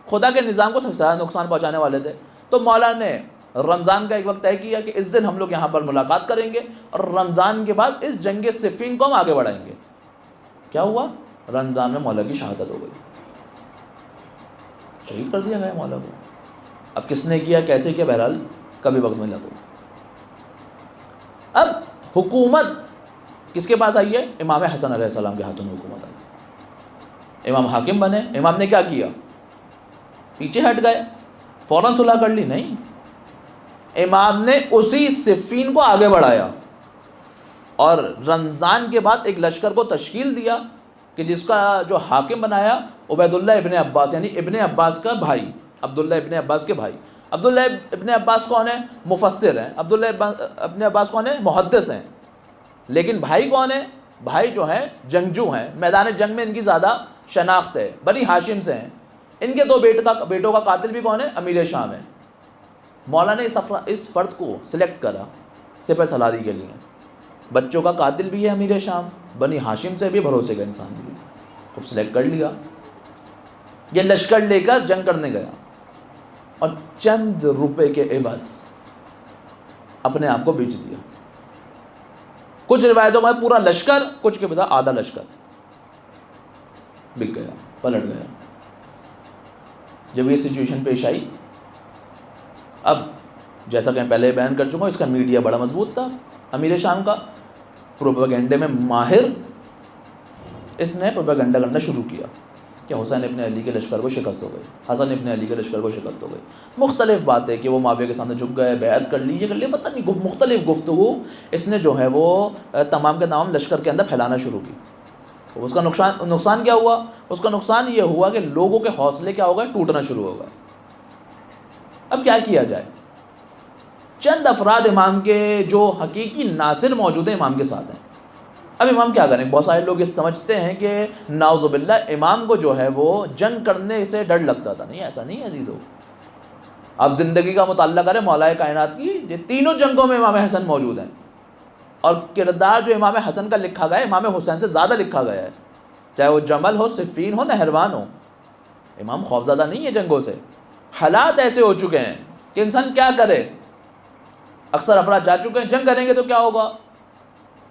Speaker 1: خدا کے نظام کو سب سے زیادہ نقصان پہنچانے والے تھے. تو مولا نے رمضان کا ایک وقت طے کیا کہ اس دن ہم لوگ یہاں پر ملاقات کریں گے اور رمضان کے بعد اس جنگ صفین کو ہم آگے بڑھائیں گے. کیا ہوا؟ رمضان میں مولا کی شہادت ہو گئی، شہید کر دیا گیا مولا کو. اب کس نے کیا، کیسے کیا، بہرحال کبھی وقت ملا تو. اب حکومت کس کے پاس آئی ہے؟ امام حسن علیہ السلام کے ہاتھوں میں حکومت آئی. امام حاکم بنے. امام نے کیا کیا؟ پیچھے ہٹ گئے، فوراً صلح کر لی؟ نہیں، امام نے اسی صفین کو آگے بڑھایا اور رمضان کے بعد ایک لشکر کو تشکیل دیا کہ جس کا جو حاکم بنایا عبید اللہ ابن عباس، یعنی ابن عباس کا بھائی، عبداللہ ابن عباس کے بھائی. عبداللہ ابن عباس کون ہے؟ مفسر ہیں. عبداللہ ابن عباس کون ہے؟ محدث ہیں. لیکن بھائی کون ہے؟ بھائی جو ہیں جنگجو ہیں، میدان جنگ میں ان کی زیادہ شناخت ہے، بنی ہاشم سے ہیں. ان کے دو بیٹوں کا قاتل بھی کون ہے؟ امیر شام ہے. مولا نے اس فرد کو سلیکٹ کرا سپہ سالاری کے لیے. بچوں کا قاتل بھی ہے امیر شام، بنی ہاشم سے بھی بھروسے کا انسان بھی. خوب سلیکٹ کر لیا. یہ لشکر لے کر جنگ کرنے گیا اور چند روپے کے عوض اپنے آپ کو بیچ دیا. کچھ روایتوں میں پورا لشکر، کچھ کے بتا آدھا لشکر بک گیا، پلٹ گیا. جب یہ سچویشن پیش آئی، اب جیسا کہ میں پہلے بیان کر چکا ہوں، اس کا میڈیا بڑا مضبوط تھا. امیر شام کا پروپیگنڈے میں ماہر، اس نے پروپیگنڈا کرنا شروع کیا کہ حسین ابن علی کے لشکر کو شکست ہو گئی، حسن ابن علی کے لشکر کو شکست ہو گئی. مختلف باتیں کہ وہ معاویہ کے سامنے جھک گئے، بیعت کر لی، یہ کر لیا، پتہ نہیں مختلف گفتگو اس نے جو ہے وہ تمام کے تمام لشکر کے اندر پھیلانا شروع کی. اس کا نقصان کیا ہوا؟ اس کا نقصان یہ ہوا کہ لوگوں کے حوصلے کیا ہو گئے؟ ٹوٹنا شروع ہو گئے. اب کیا کیا جائے؟ چند افراد امام کے جو حقیقی ناصر موجود ہیں امام کے ساتھ ہیں. اب امام کیا کریں؟ بہت سارے لوگ یہ سمجھتے ہیں کہ نعوذ باللہ امام کو جو ہے وہ جنگ کرنے سے ڈر لگتا تھا. نہیں، ایسا نہیں ہے عزیزو. آپ زندگی کا مطالعہ کریں مولا کائنات کی، یہ تینوں جنگوں میں امام حسن موجود ہیں اور کردار جو امام حسن کا لکھا گیا ہے امام حسین سے زیادہ لکھا گیا ہے. چاہے وہ جمل ہو، صفین ہو، نہروان ہو. امام خوفزدہ نہیں ہے جنگوں سے. حالات ایسے ہو چکے ہیں کہ انسان کیا کرے. اکثر افراد جا چکے ہیں، جنگ کریں گے تو کیا ہوگا؟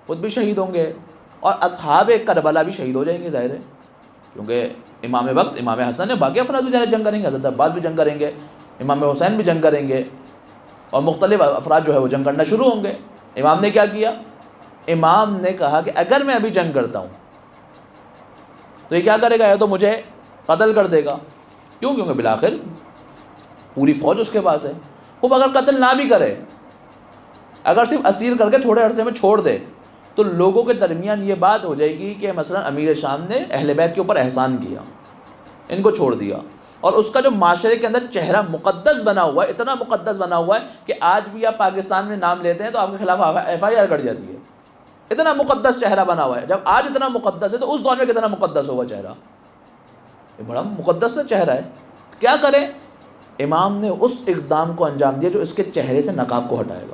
Speaker 1: خود بھی شہید ہوں گے اور اصحاب کربلا بھی شہید ہو جائیں گے، ظاہر ہے، کیونکہ امام وقت امام حسن ہے. باقی افراد بھی ظاہر جنگ کریں گے، حضرت عباس بھی جنگ کریں گے. امام حسین بھی جنگ کریں گے اور مختلف افراد جو ہے وہ جنگ کرنا شروع ہوں گے۔ امام نے کیا کیا؟ امام نے کہا کہ اگر میں ابھی جنگ کرتا ہوں تو یہ کیا کرے گا؟ یا تو مجھے قتل کر دے گا، کیونکہ بالآخر پوری فوج اس کے پاس ہے۔ خوب اگر قتل نہ بھی کرے، اگر صرف اسیر کر کے تھوڑے عرصے میں چھوڑ دے، تو لوگوں کے درمیان یہ بات ہو جائے گی کہ مثلا امیر شام نے اہل بیت کے اوپر احسان کیا، ان کو چھوڑ دیا، اور اس کا جو معاشرے کے اندر چہرہ مقدس بنا ہوا ہے، اتنا مقدس بنا ہوا ہے کہ آج بھی آپ پاکستان میں نام لیتے ہیں تو آپ کے خلاف FIR کٹ جاتی ہے۔ اتنا مقدس چہرہ بنا ہوا ہے، جب آج اتنا مقدس ہے تو اس دور میں کتنا مقدس ہوگا چہرہ؟ یہ بڑا مقدس سا چہرہ ہے۔ کیا کرے؟ امام نے اس اقدام کو انجام دیا جو اس کے چہرے سے نقاب کو ہٹائے گا۔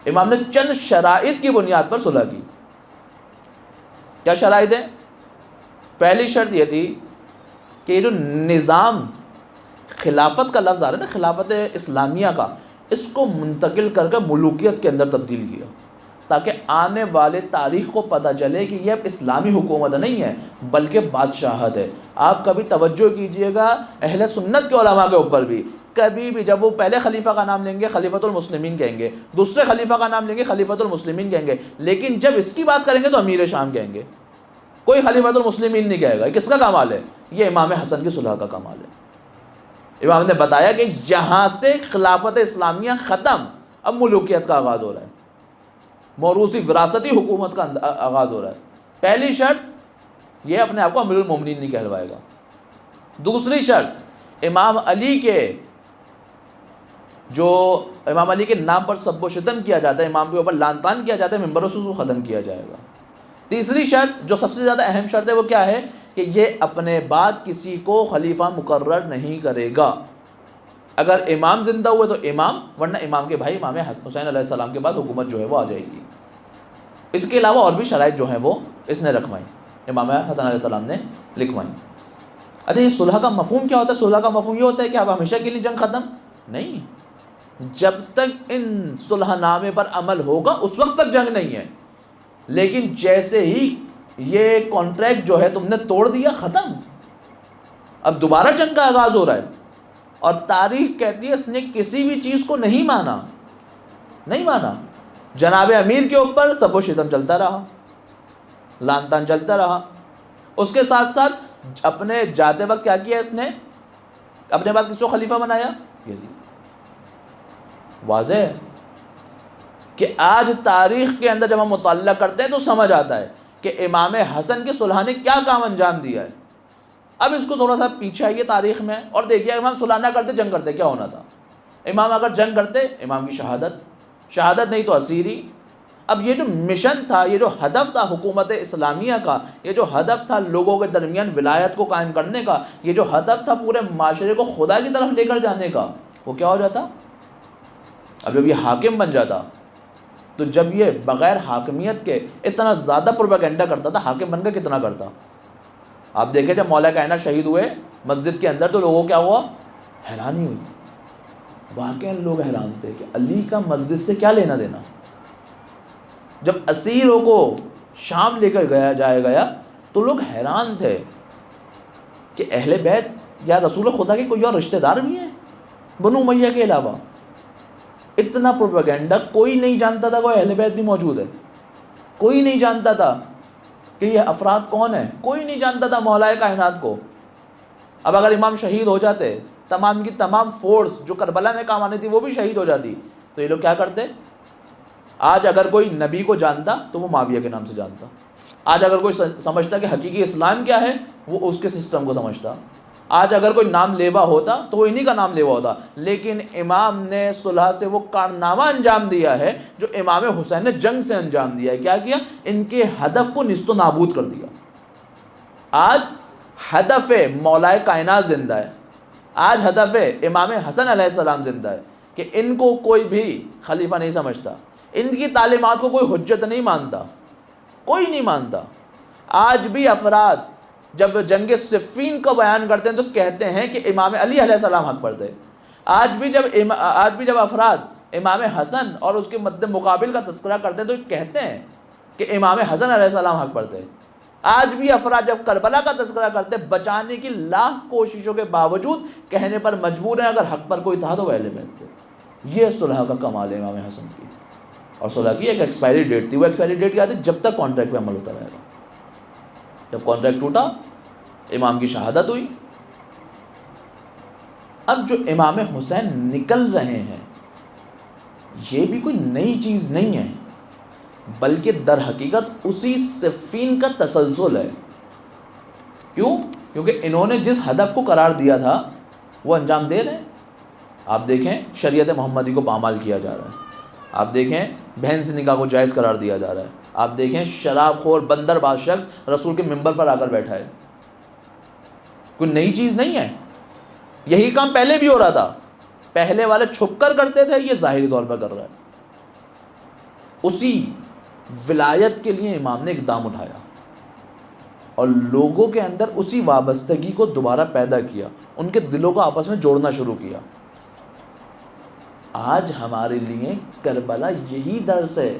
Speaker 1: امام نے چند شرائط کی بنیاد پر صلح کی۔ کیا شرائط ہیں؟ پہلی شرط یہ تھی کہ یہ جو نظام خلافت کا لفظ آ رہا ہے نا، خلافت اسلامیہ کا، اس کو منتقل کر کے ملوکیت کے اندر تبدیل کیا، تاکہ آنے والے تاریخ کو پتہ چلے کہ یہ اب اسلامی حکومت نہیں ہے بلکہ بادشاہت ہے۔ آپ کبھی توجہ کیجئے گا اہل سنت کے علماء کے اوپر بھی، کبھی بھی جب وہ پہلے خلیفہ کا نام لیں گے خلیفۃ المسلمین کہیں گے، دوسرے خلیفہ کا نام لیں گے خلیفۃ المسلمین کہیں گے، لیکن جب اس کی بات کریں گے تو امیر شام کہیں گے، کوئی خلیفۃ المسلمین نہیں کہے گا۔ یہ کس کا کمال ہے؟ یہ امام حسن کی صلح کا کمال ہے۔ امام نے بتایا کہ یہاں سے خلافت اسلامیہ ختم، اب ملوکیت کا آغاز ہو رہا ہے، موروثی وراثتی حکومت کا آغاز ہو رہا ہے۔ پہلی شرط یہ اپنے آپ کو امیر المومنین نہیں کہلوائے گا۔ دوسری شرط، امام علی کے نام پر سب و شتم کیا جاتا ہے، امام کے اوپر لعن طعن کیا جاتا ہے، ممبروں سے ختم کیا جائے گا۔ تیسری شرط جو سب سے زیادہ اہم شرط ہے وہ کیا ہے؟ کہ یہ اپنے بعد کسی کو خلیفہ مقرر نہیں کرے گا۔ اگر امام زندہ ہوئے تو امام، ورنہ امام کے بھائی امام حسین علیہ السلام کے بعد حکومت جو ہے وہ آ جائے گی۔ اس کے علاوہ اور بھی شرائط جو ہیں وہ اس نے رکھوائیں، امام حسن علیہ السلام نے لکھوائیں۔ اچھا، یہ صلح کا مفہوم کیا ہوتا ہے؟ صلح کا مفہوم یہ ہوتا ہے کہ اب ہمیشہ کے لیے جنگ ختم نہیں، جب تک ان صلح نامے پر عمل ہوگا اس وقت تک جنگ نہیں ہے، لیکن جیسے ہی یہ کانٹریکٹ جو ہے تم نے توڑ دیا، ختم، اب دوبارہ جنگ کا آغاز ہو رہا ہے۔ اور تاریخ کہتی ہے اس نے کسی بھی چیز کو نہیں مانا۔ جناب امیر کے اوپر سب و شتم چلتا رہا، لعن طعن چلتا رہا، اس کے ساتھ ساتھ اپنے جاتے وقت کیا کیا اس نے؟ اپنے بعد کس کو خلیفہ بنایا؟ یزید۔ واضح ہے کہ آج تاریخ کے اندر جب ہم مطالعہ کرتے ہیں تو سمجھ آتا ہے کہ امام حسن کے صلح نے کیا کام انجام دیا ہے۔ اب اس کو تھوڑا سا پیچھے آئیے تاریخ میں اور دیکھیے امام صلح نہ کرتے، جنگ کرتے، کیا ہونا تھا؟ امام اگر جنگ کرتے، امام کی شہادت نہیں تو اسیری۔ اب یہ جو مشن تھا، یہ جو ہدف تھا حکومت اسلامیہ کا، یہ جو ہدف تھا لوگوں کے درمیان ولایت کو قائم کرنے کا، یہ جو ہدف تھا پورے معاشرے کو خدا کی طرف لے کر جانے کا، وہ کیا ہو جاتا؟ اب جب یہ حاکم بن جاتا، تو جب یہ بغیر حاکمیت کے اتنا زیادہ پروپیگنڈا کرتا تھا، حاکم بن کر کتنا کرتا؟ آپ دیکھیں جب مولا کائنات شہید ہوئے مسجد کے اندر تو لوگوں کیا ہوا؟ حیرانی ہوئی، واقعی لوگ حیران تھے کہ علی کا مسجد سے کیا لینا دینا۔ جب اسیروں کو شام لے کر گیا تو لوگ حیران تھے کہ اہل بیت یا رسول خدا کے کوئی اور رشتہ دار بھی ہیں بنو امیہ کے علاوہ؟ اتنا پروپیگنڈا، کوئی نہیں جانتا تھا کوئی اہل بیت بھی موجود ہے، کوئی نہیں جانتا تھا کہ یہ افراد کون ہیں، کوئی نہیں جانتا تھا مولا کائنات کو۔ اب اگر امام شہید ہو جاتے، تمام کی تمام فورس جو کربلا میں کام آنی تھی وہ بھی شہید ہو جاتی، تو یہ لوگ کیا کرتے؟ آج اگر کوئی نبی کو جانتا تو وہ معاویہ کے نام سے جانتا، آج اگر کوئی سمجھتا کہ حقیقی اسلام کیا ہے وہ اس کے سسٹم کو سمجھتا، آج اگر کوئی نام لیوا ہوتا تو وہ انہی کا نام لیوا ہوتا۔ لیکن امام نے صلح سے وہ کارنامہ انجام دیا ہے جو امام حسین نے جنگ سے انجام دیا ہے۔ کیا کیا؟ ان کے ہدف کو نیست و نابود کر دیا۔ آج ہدف مولا کائنات زندہ ہے، آج ہدف امام حسن علیہ السلام زندہ ہے کہ ان کو کوئی بھی خلیفہ نہیں سمجھتا، ان کی تعلیمات کو کوئی حجت نہیں مانتا، کوئی نہیں مانتا۔ آج بھی افراد جب جنگ صفین کو بیان کرتے ہیں تو کہتے ہیں کہ امام علی علیہ السلام حق پر تھے۔ آج بھی جب افراد امام حسن اور اس کے مد مقابل کا تذکرہ کرتے ہیں تو کہتے ہیں کہ امام حسن علیہ السلام حق پر تھے۔ آج بھی افراد جب کربلا کا تذکرہ کرتے بچانے کی لاکھ کوششوں کے باوجود کہنے پر مجبور ہیں اگر حق پر کوئی تھا تو وہ اہل بیت تھے۔ یہ صلح کا کمال ہے امام حسن کی۔ اور صلح کی ایک ایکسپائری ڈیٹ تھی، وہ ایکسپائری ڈیٹ کیا تھی؟ جب تک کانٹریکٹ پہ عمل ہوتا رہے گا۔ جب کانٹریکٹ ٹوٹا، امام کی شہادت ہوئی۔ اب جو امام حسین نکل رہے ہیں یہ بھی کوئی نئی چیز نہیں ہے، بلکہ در حقیقت اسی صفین کا تسلسل ہے۔ کیوں؟ کیونکہ انہوں نے جس ہدف کو قرار دیا تھا وہ انجام دے رہے ہیں۔ آپ دیکھیں شریعت محمدی کو پامال کیا جا رہا ہے، آپ دیکھیں بہن سے نکاح کو جائز قرار دیا جا رہا ہے، آپ دیکھیں شراب خور بندر باز شخص رسول کے منبر پر آ کر بیٹھا ہے۔ کوئی نئی چیز نہیں ہے، یہی کام پہلے بھی ہو رہا تھا، پہلے والے چھپ کر کرتے تھے، یہ ظاہری طور پر کر رہا ہے۔ اسی ولایت کے لیے امام نے اقدام اٹھایا اور لوگوں کے اندر اسی وابستگی کو دوبارہ پیدا کیا، ان کے دلوں کو آپس میں جوڑنا شروع کیا۔ آج ہمارے لیے کربلا یہی درس ہے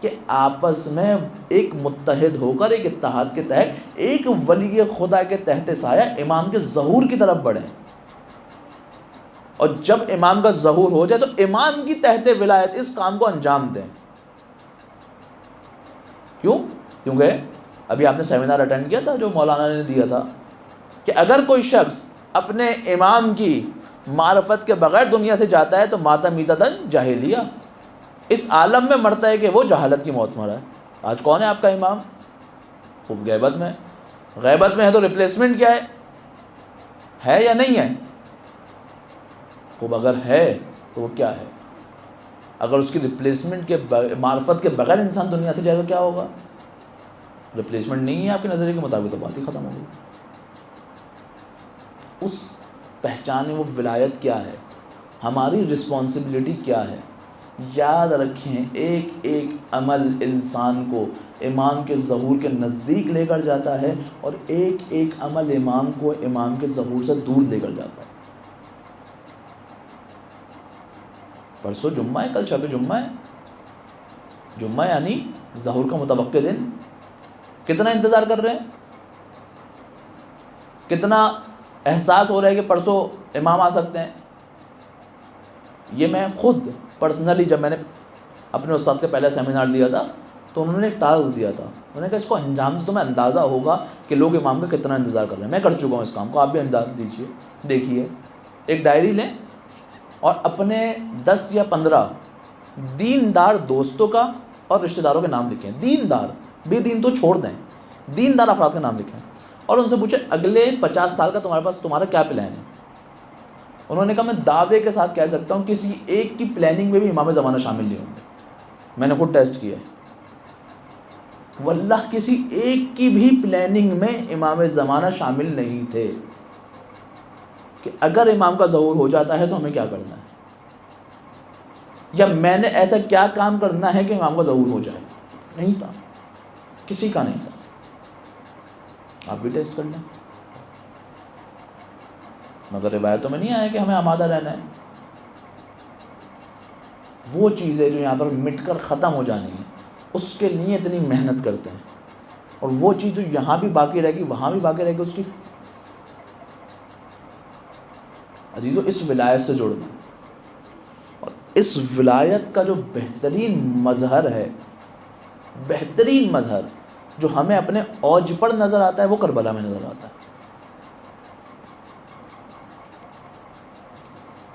Speaker 1: کہ آپس میں ایک متحد ہو کر ایک اتحاد کے تحت ایک ولی خدا کے تحت سایہ امام کے ظہور کی طرف بڑھیں، اور جب امام کا ظہور ہو جائے تو امام کی تحت ولایت اس کام کو انجام دیں۔ کیوں؟ کیونکہ ابھی آپ نے سیمینار اٹینڈ کیا تھا جو مولانا نے دیا تھا کہ اگر کوئی شخص اپنے امام کی معرفت کے بغیر دنیا سے جاتا ہے تو ماتا میتتاً جاہلیہ، اس عالم میں مرتا ہے کہ وہ جہالت کی موت مرا ہے۔ آج کون ہے آپ کا امام؟ خوب غیبت میں، غیبت میں ہے تو ریپلیسمنٹ کیا ہے یا نہیں ہے؟ خوب اگر ہے تو وہ کیا ہے؟ اگر اس کی ریپلیسمنٹ کے معرفت کے بغیر انسان دنیا سے جائے تو کیا ہوگا؟ ریپلیسمنٹ نہیں ہے آپ کے نظریے کے مطابق تو بات ہی ختم ہو گئی۔ اس پہچانے وہ ولایت کیا ہے، ہماری رسپانسبلٹی کیا ہے۔ یاد رکھیں ایک ایک عمل انسان کو امام کے ظہور کے نزدیک لے کر جاتا ہے، اور ایک ایک عمل امام کو امام کے ظہور سے دور لے کر جاتا ہے۔ پرسوں جمعہ ہے، کل شب جمعہ ہے، جمعہ یعنی ظہور کا متوقع دن۔ کتنا انتظار کر رہے ہیں؟ کتنا احساس ہو رہا ہے کہ پرسوں امام آ سکتے ہیں؟ یہ میں خود پرسنلی جب میں نے اپنے استاد کے پہلا سیمینار دیا تھا تو انہوں نے ایک ٹاسک دیا تھا، انہوں نے کہا اس کو انجام تو تمہیں اندازہ ہوگا کہ لوگ امام کا کتنا انتظار کر رہے ہیں۔ میں کر چکا ہوں اس کام کو، آپ بھی انداز دیجئے، دیکھیے۔ ایک ڈائری لیں اور اپنے 10 یا 15 دیندار دوستوں کا اور رشتہ داروں کے نام لکھیں، دیندار، بے دین تو چھوڑ دیں، دیندار افراد کے نام لکھیں، اور ان سے پوچھیں اگلے 50 سال کا تمہارا کیا پلان ہے۔ انہوں نے کہا میں دعوے کے ساتھ کہہ سکتا ہوں کسی ایک کی پلاننگ میں بھی امام زمانہ شامل نہیں ہوں گے، میں نے خود ٹیسٹ کیا ہے، واللہ کسی ایک کی بھی پلاننگ میں امام زمانہ شامل نہیں تھے کہ اگر امام کا ظہور ہو جاتا ہے تو ہمیں کیا کرنا ہے، یا میں نے ایسا کیا کام کرنا ہے کہ امام کا ظہور ہو جائے۔ نہیں تھا، کسی کا نہیں تھا۔ آپ بھی ٹیسٹ کر لیں، مگر روایتوں میں نہیں آیا کہ ہمیں آمادہ رہنا ہے۔ وہ چیزیں جو یہاں پر مٹ کر ختم ہو جانی ہیں اس کے لیے اتنی محنت کرتے ہیں، اور وہ چیز جو یہاں بھی باقی رہے گی وہاں بھی باقی رہے گی، اس کی عزیزو اس ولایت سے جڑنا، اور اس ولایت کا جو بہترین مظہر ہے، بہترین مظہر جو ہمیں اپنے اوج پر نظر آتا ہے وہ کربلا میں نظر آتا ہے۔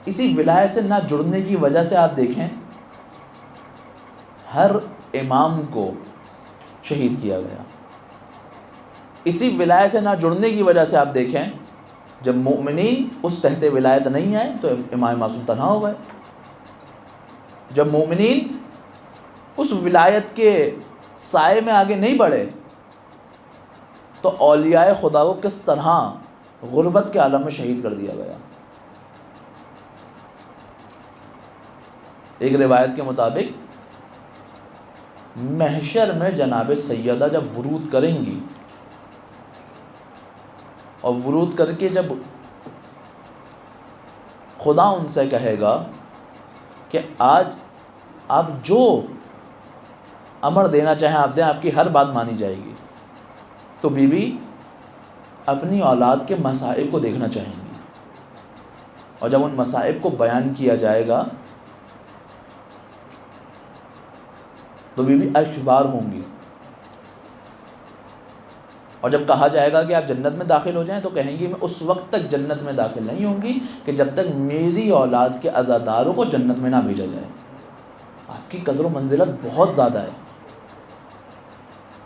Speaker 1: اسی ولایت سے نہ جڑنے کی وجہ سے آپ دیکھیں ہر امام کو شہید کیا گیا۔ اسی ولایت سے نہ جڑنے کی وجہ سے آپ دیکھیں جب مومنین اس تحت ولایت نہیں آئے تو امام معصوم تنہا ہو گئے۔ جب مومنین اس ولایت کے سائے میں آگے نہیں بڑھے تو اولیاء خدا کو کس طرح غربت کے عالم میں شہید کر دیا گیا۔ ایک روایت کے مطابق محشر میں جناب سیدہ جب ورود کریں گی اور ورود کر کے جب خدا ان سے کہے گا کہ آج آپ جو امر دینا چاہیں آپ دیں، آپ کی ہر بات مانی جائے گی، تو بیوی اپنی اولاد کے مصائب کو دیکھنا چاہیں گی، اور جب ان مصائب کو بیان کیا جائے گا تو بیوی اشبار ہوں گی، اور جب کہا جائے گا کہ آپ جنت میں داخل ہو جائیں تو کہیں گی میں اس وقت تک جنت میں داخل نہیں ہوں گی کہ جب تک میری اولاد کے عزاداروں کو جنت میں نہ بھیجا جائے۔ آپ کی قدر و منزلت بہت زیادہ ہے،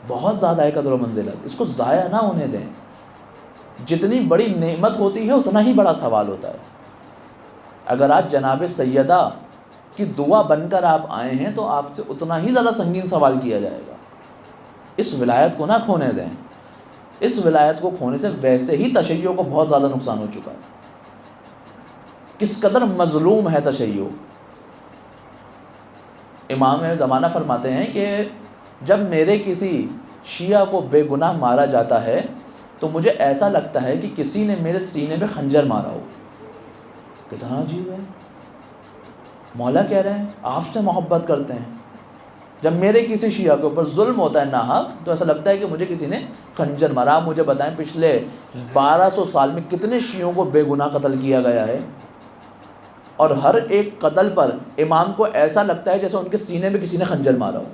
Speaker 1: بہت زیادہ ہے قدر و منزلت، اس کو ضائع نہ ہونے دیں۔ جتنی بڑی نعمت ہوتی ہے اتنا ہی بڑا سوال ہوتا ہے۔ اگر آج جناب سیدہ کی دعا بن کر آپ آئے ہیں تو آپ سے اتنا ہی زیادہ سنگین سوال کیا جائے گا۔ اس ولایت کو نہ کھونے دیں۔ اس ولایت کو کھونے سے ویسے ہی تشیع کو بہت زیادہ نقصان ہو چکا ہے۔ کس قدر مظلوم ہے تشیع۔ امام زمانہ فرماتے ہیں کہ جب میرے کسی شیعہ کو بے گناہ مارا جاتا ہے تو مجھے ایسا لگتا ہے کہ کسی نے میرے سینے پہ خنجر مارا ہو۔ کتنا عجیب ہے، مولا کہہ رہے ہیں آپ سے محبت کرتے ہیں، جب میرے کسی شیعہ کے اوپر ظلم ہوتا ہے ناحق تو ایسا لگتا ہے کہ مجھے کسی نے خنجر مارا۔ آپ مجھے بتائیں پچھلے 1200 سال میں کتنے شیعوں کو بے گناہ قتل کیا گیا ہے، اور ہر ایک قتل پر امام کو ایسا لگتا ہے جیسے ان کے سینے میں کسی نے خنجر مارا ہو۔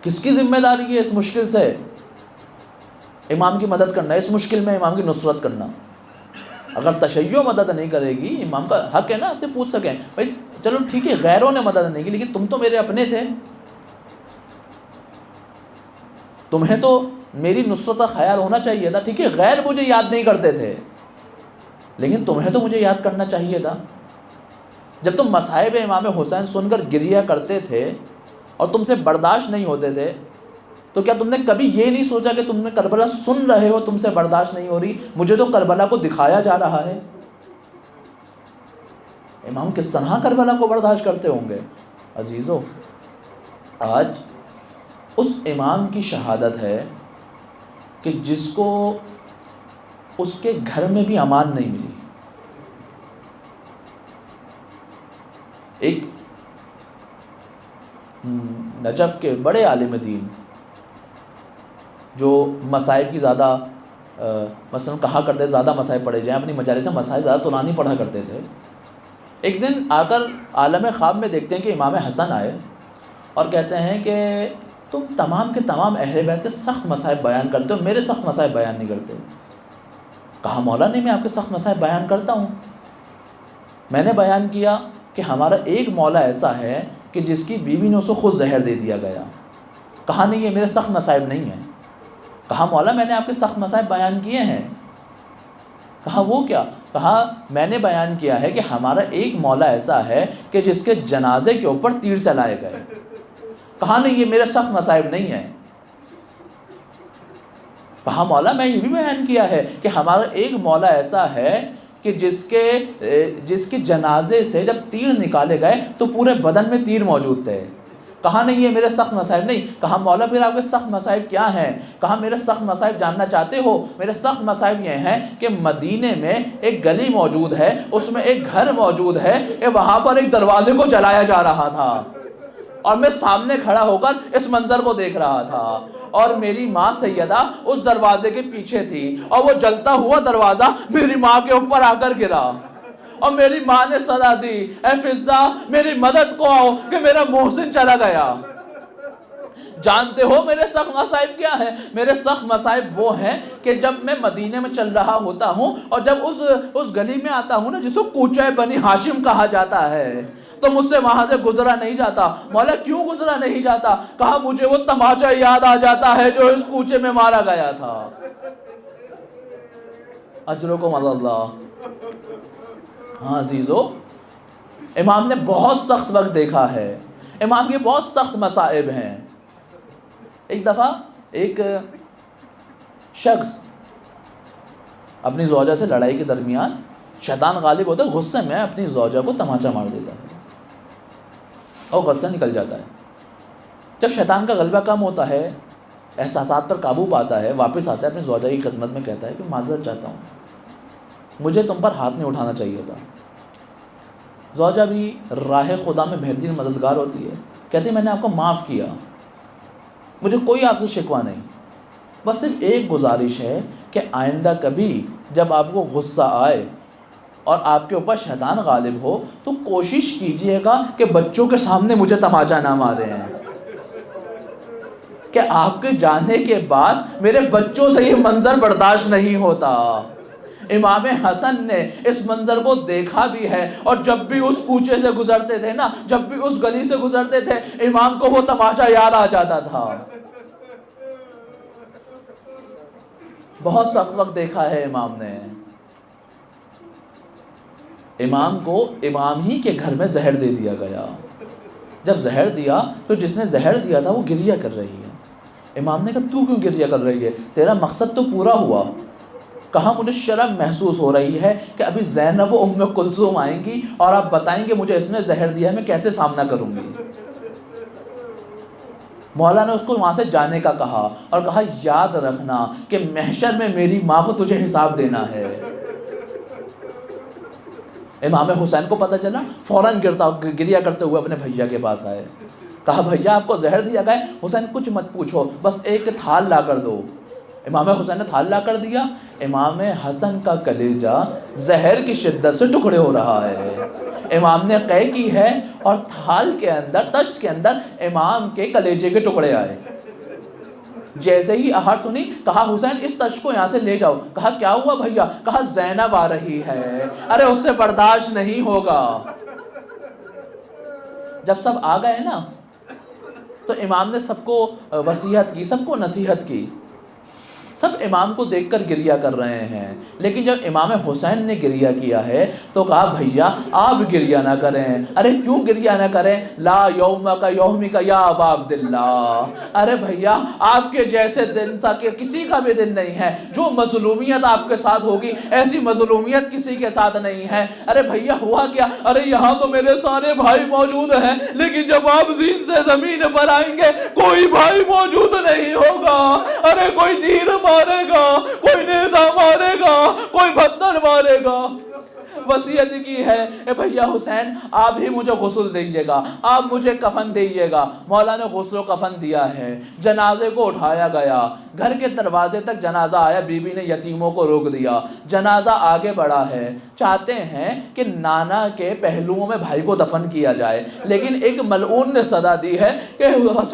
Speaker 1: کس کی ذمہ داری ہے اس مشکل سے امام کی مدد کرنا، اس مشکل میں امام کی نصرت کرنا؟ اگر تشیع مدد نہیں کرے گی، امام کا حق ہے نا آپ سے پوچھ سکیں بھائی چلو ٹھیک ہے غیروں نے مدد نہیں کی لیکن تم تو میرے اپنے تھے، تمہیں تو میری نصرت کا خیال ہونا چاہیے تھا۔ ٹھیک ہے غیر مجھے یاد نہیں کرتے تھے لیکن تمہیں تو مجھے یاد کرنا چاہیے تھا۔ جب تم مصائب امام حسین سن کر گریہ کرتے تھے اور تم سے برداشت نہیں ہوتے تھے تو کیا تم نے کبھی یہ نہیں سوچا کہ تم نے کربلا سن رہے ہو، تم سے برداشت نہیں ہو رہی، مجھے تو کربلا کو دکھایا جا رہا ہے؟ امام کس طرح کربلا کو برداشت کرتے ہوں گے؟ عزیزو، آج اس امام کی شہادت ہے کہ جس کو اس کے گھر میں بھی امان نہیں ملی۔ ایک نجف کے بڑے عالم دین جو مصائب کی زیادہ مثلا کہا کرتے زیادہ مصائب پڑھے جائیں، اپنی مجالس سے مصائب زیادہ تو نہیں پڑھا کرتے تھے۔ ایک دن آ کر عالم خواب میں دیکھتے ہیں کہ امام حسن آئے اور کہتے ہیں کہ تم تمام کے تمام اہل بیت کے سخت مصائب بیان کرتے ہو، میرے سخت مصائب بیان نہیں کرتے۔ کہا مولا نہیں، میں آپ کے سخت مصائب بیان کرتا ہوں۔ میں نے بیان کیا کہ ہمارا ایک مولا ایسا ہے کہ جس کی بیوی نے اسے خود زہر دے دیا گیا۔ کہا نہیں یہ میرے سخت مصائب نہیں ہیں۔ کہا مولا میں نے آپ کے سخت مصائب بیان کیے ہیں۔ کہا وہ کیا؟ کہا میں نے بیان کیا ہے کہ ہمارا ایک مولا ایسا ہے کہ جس کے جنازے کے اوپر تیر چلائے گئے۔ کہا نہیں یہ میرے سخت مصائب نہیں ہیں۔ کہا مولا میں یہ بھی بیان کیا ہے کہ ہمارا ایک مولا ایسا ہے کہ جس کے جنازے سے جب تیر نکالے گئے تو پورے بدن میں تیر موجود تھے۔ کہا نہیں یہ میرے سخت مصائب نہیں۔ کہا مولا پھر آپ کے سخت مصائب کیا ہیں؟ کہا میرے سخت مصائب جاننا چاہتے ہو؟ میرے سخت مصائب یہ ہیں کہ مدینے میں ایک گلی موجود ہے، اس میں ایک گھر موجود ہے، وہاں پر ایک دروازے کو جلایا جا رہا تھا اور میں سامنے کھڑا ہو کر اس منظر کو دیکھ رہا تھا، اور میری ماں سیدہ اس دروازے کے پیچھے تھی اور وہ جلتا ہوا دروازہ میری ماں کے اوپر آ کر گرا اور میری ماں نے صدا دی اے فضہ میری مدد کو آؤ کہ میرا محسن چلا گیا۔ جانتے ہو میرے سخت مصائب کیا ہیں؟ میرے سخت مصائب وہ ہیں کہ جب میں مدینے میں چل رہا ہوتا ہوں اور جب اس گلی میں آتا ہوں نا جس کو کوچہ بنی ہاشم کہا جاتا ہے تو مجھ سے وہاں سے گزرا نہیں جاتا۔ مولا کیوں گزرا نہیں جاتا؟ کہا مجھے وہ تماچا یاد آ جاتا ہے جو اس کوچے میں مارا گیا تھا۔ اجرکم اللہ۔ ہاں عزیزو، امام نے بہت سخت وقت دیکھا ہے، امام کے بہت سخت مصائب ہیں۔ ایک دفعہ ایک شخص اپنی زوجہ سے لڑائی کے درمیان شیطان غالب ہوتا ہے، غصے میں اپنی زوجہ کو تماچا مار دیتا ہے اور غصہ نکل جاتا ہے۔ جب شیطان کا غلبہ کم ہوتا ہے، احساسات پر قابو پاتا ہے، واپس آتا ہے اپنی زوجہ کی خدمت میں، کہتا ہے کہ معذرت چاہتا ہوں، مجھے تم پر ہاتھ نہیں اٹھانا چاہیے تھا۔ زوجہ بھی راہ خدا میں بہترین مددگار ہوتی ہے، کہتی ہے میں نے آپ کو معاف کیا، مجھے کوئی آپ سے شکوہ نہیں، بس صرف ایک گزارش ہے کہ آئندہ کبھی جب آپ کو غصہ آئے اور آپ کے اوپر شیطان غالب ہو تو کوشش کیجئے گا کہ بچوں کے سامنے مجھے تماچا نہ مارے ہیں، کہ آپ کے جانے کے بعد میرے بچوں سے یہ منظر برداشت نہیں ہوتا۔ امام حسن نے اس منظر کو دیکھا بھی ہے، اور جب بھی اس کوچے سے گزرتے تھے نا، جب بھی اس گلی سے گزرتے تھے، امام کو وہ تماشا یاد آ جاتا تھا۔ بہت سخت وقت دیکھا ہے امام نے۔ امام کو امام ہی کے گھر میں زہر دے دیا گیا۔ جب زہر دیا تو جس نے زہر دیا تھا وہ گریہ کر رہی ہے۔ امام نے کہا تو کیوں گریہ کر رہی ہے؟ تیرا مقصد تو پورا ہوا۔ کہا مجھے شرم محسوس ہو رہی ہے کہ ابھی زینب و ام کلثوم آئیں گی اور آپ بتائیں گے مجھے اس نے زہر دیا ہے، میں کیسے سامنا کروں گی۔ مولا نے اس کو وہاں سے جانے کا کہا اور کہا یاد رکھنا کہ محشر میں میری ماں کو تجھے حساب دینا ہے۔ امام حسین کو پتہ چلا، فوراً گریہ کرتے ہوئے اپنے بھیا کے پاس آئے۔ کہا بھیا آپ کو زہر دیا گیا ہے؟ حسین کچھ مت پوچھو، بس ایک تھال لا کر دو۔ امام حسین نے تھال لا کر دیا۔ امام حسن کا کلیجہ زہر کی شدت سے ٹکڑے ہو رہا ہے۔ امام نے قے کی ہے اور تھال کے اندر، تشت کے اندر امام کے کلیجے کے ٹکڑے آئے۔ جیسے ہی آہٹ سنی، کہا حسین اس تشت کو یہاں سے لے جاؤ۔ کہا کیا ہوا بھیا؟ کہا زینب آ رہی ہے، ارے اس سے برداشت نہیں ہوگا۔ جب سب آ گئے نا تو امام نے سب کو وصیت کی، سب کو نصیحت کی۔ سب امام کو دیکھ کر گریہ کر رہے ہیں، لیکن جب امام حسین نے گریہ کیا ہے تو کہا بھیا آپ گریہ نہ کریں۔ ارے کیوں گریہ نہ کریں؟ لا یوم کا یوم کا یا ابا عبداللہ، ارے بھیا آپ کے جیسے دن سا کہ کسی کا بھی دن نہیں ہے۔ جو مظلومیت آپ کے ساتھ ہوگی ایسی مظلومیت کسی کے ساتھ نہیں ہے۔ ارے بھیا ہوا کیا؟ ارے یہاں تو میرے سارے بھائی موجود ہیں، لیکن جب آپ زین سے زمین پر آئیں گے کوئی بھائی موجود نہیں ہوگا۔ ارے کوئی تیر مارے گا، کوئی نیزہ مارے گا، کوئی پتھر مارے گا۔ وصیت کی ہے اے بھیا حسین آپ ہی مجھے غسل دیجیے گا، آپ مجھے کفن دیجیے گا۔ مولا نے غسل و کفن دیا ہے، جنازے کو اٹھایا گیا، گھر کے دروازے تک جنازہ آیا، بی بی نے یتیموں کو روک دیا، جنازہ آگے بڑھا ہے۔ چاہتے ہیں کہ نانا کے پہلوؤں میں بھائی کو دفن کیا جائے، لیکن ایک ملعون نے صدا دی ہے کہ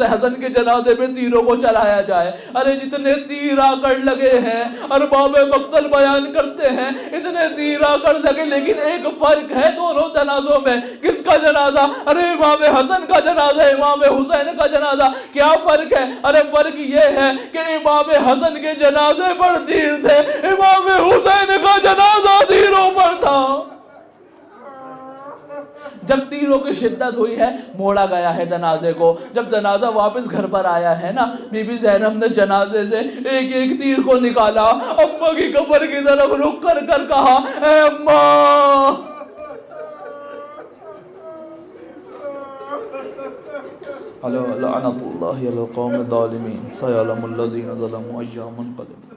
Speaker 1: حسن کے جنازے پہ تیروں کو چلایا جائے۔ ارے جتنے تیر آ کر لگے ہیں، ارباب مقتل بیان کرتے ہیں اتنے تیر آ کر لگے، لیکن ایک فرق ہے دونوں جنازوں میں۔ کس کا جنازہ؟ ارے امام حسن کا جنازہ، امام حسین کا جنازہ۔ کیا فرق ہے؟ ارے فرق یہ ہے کہ امام حسن کے جنازے پر تیر تھے، امام حسین کا جنازہ تیروں پر تھا۔ جب تیروں کی شدت ہوئی ہے موڑا گیا ہے جنازے کو۔ جب جنازہ واپس گھر پر آیا ہے نا، بی بی زینب نے جنازے سے ایک ایک تیر کو نکالا، اماں کی قبر کی طرف رک کر کہا اے اماں، لعنت اللہ علی القوم الظالمین، سیعلم الذین ظلموا ایام منقلب۔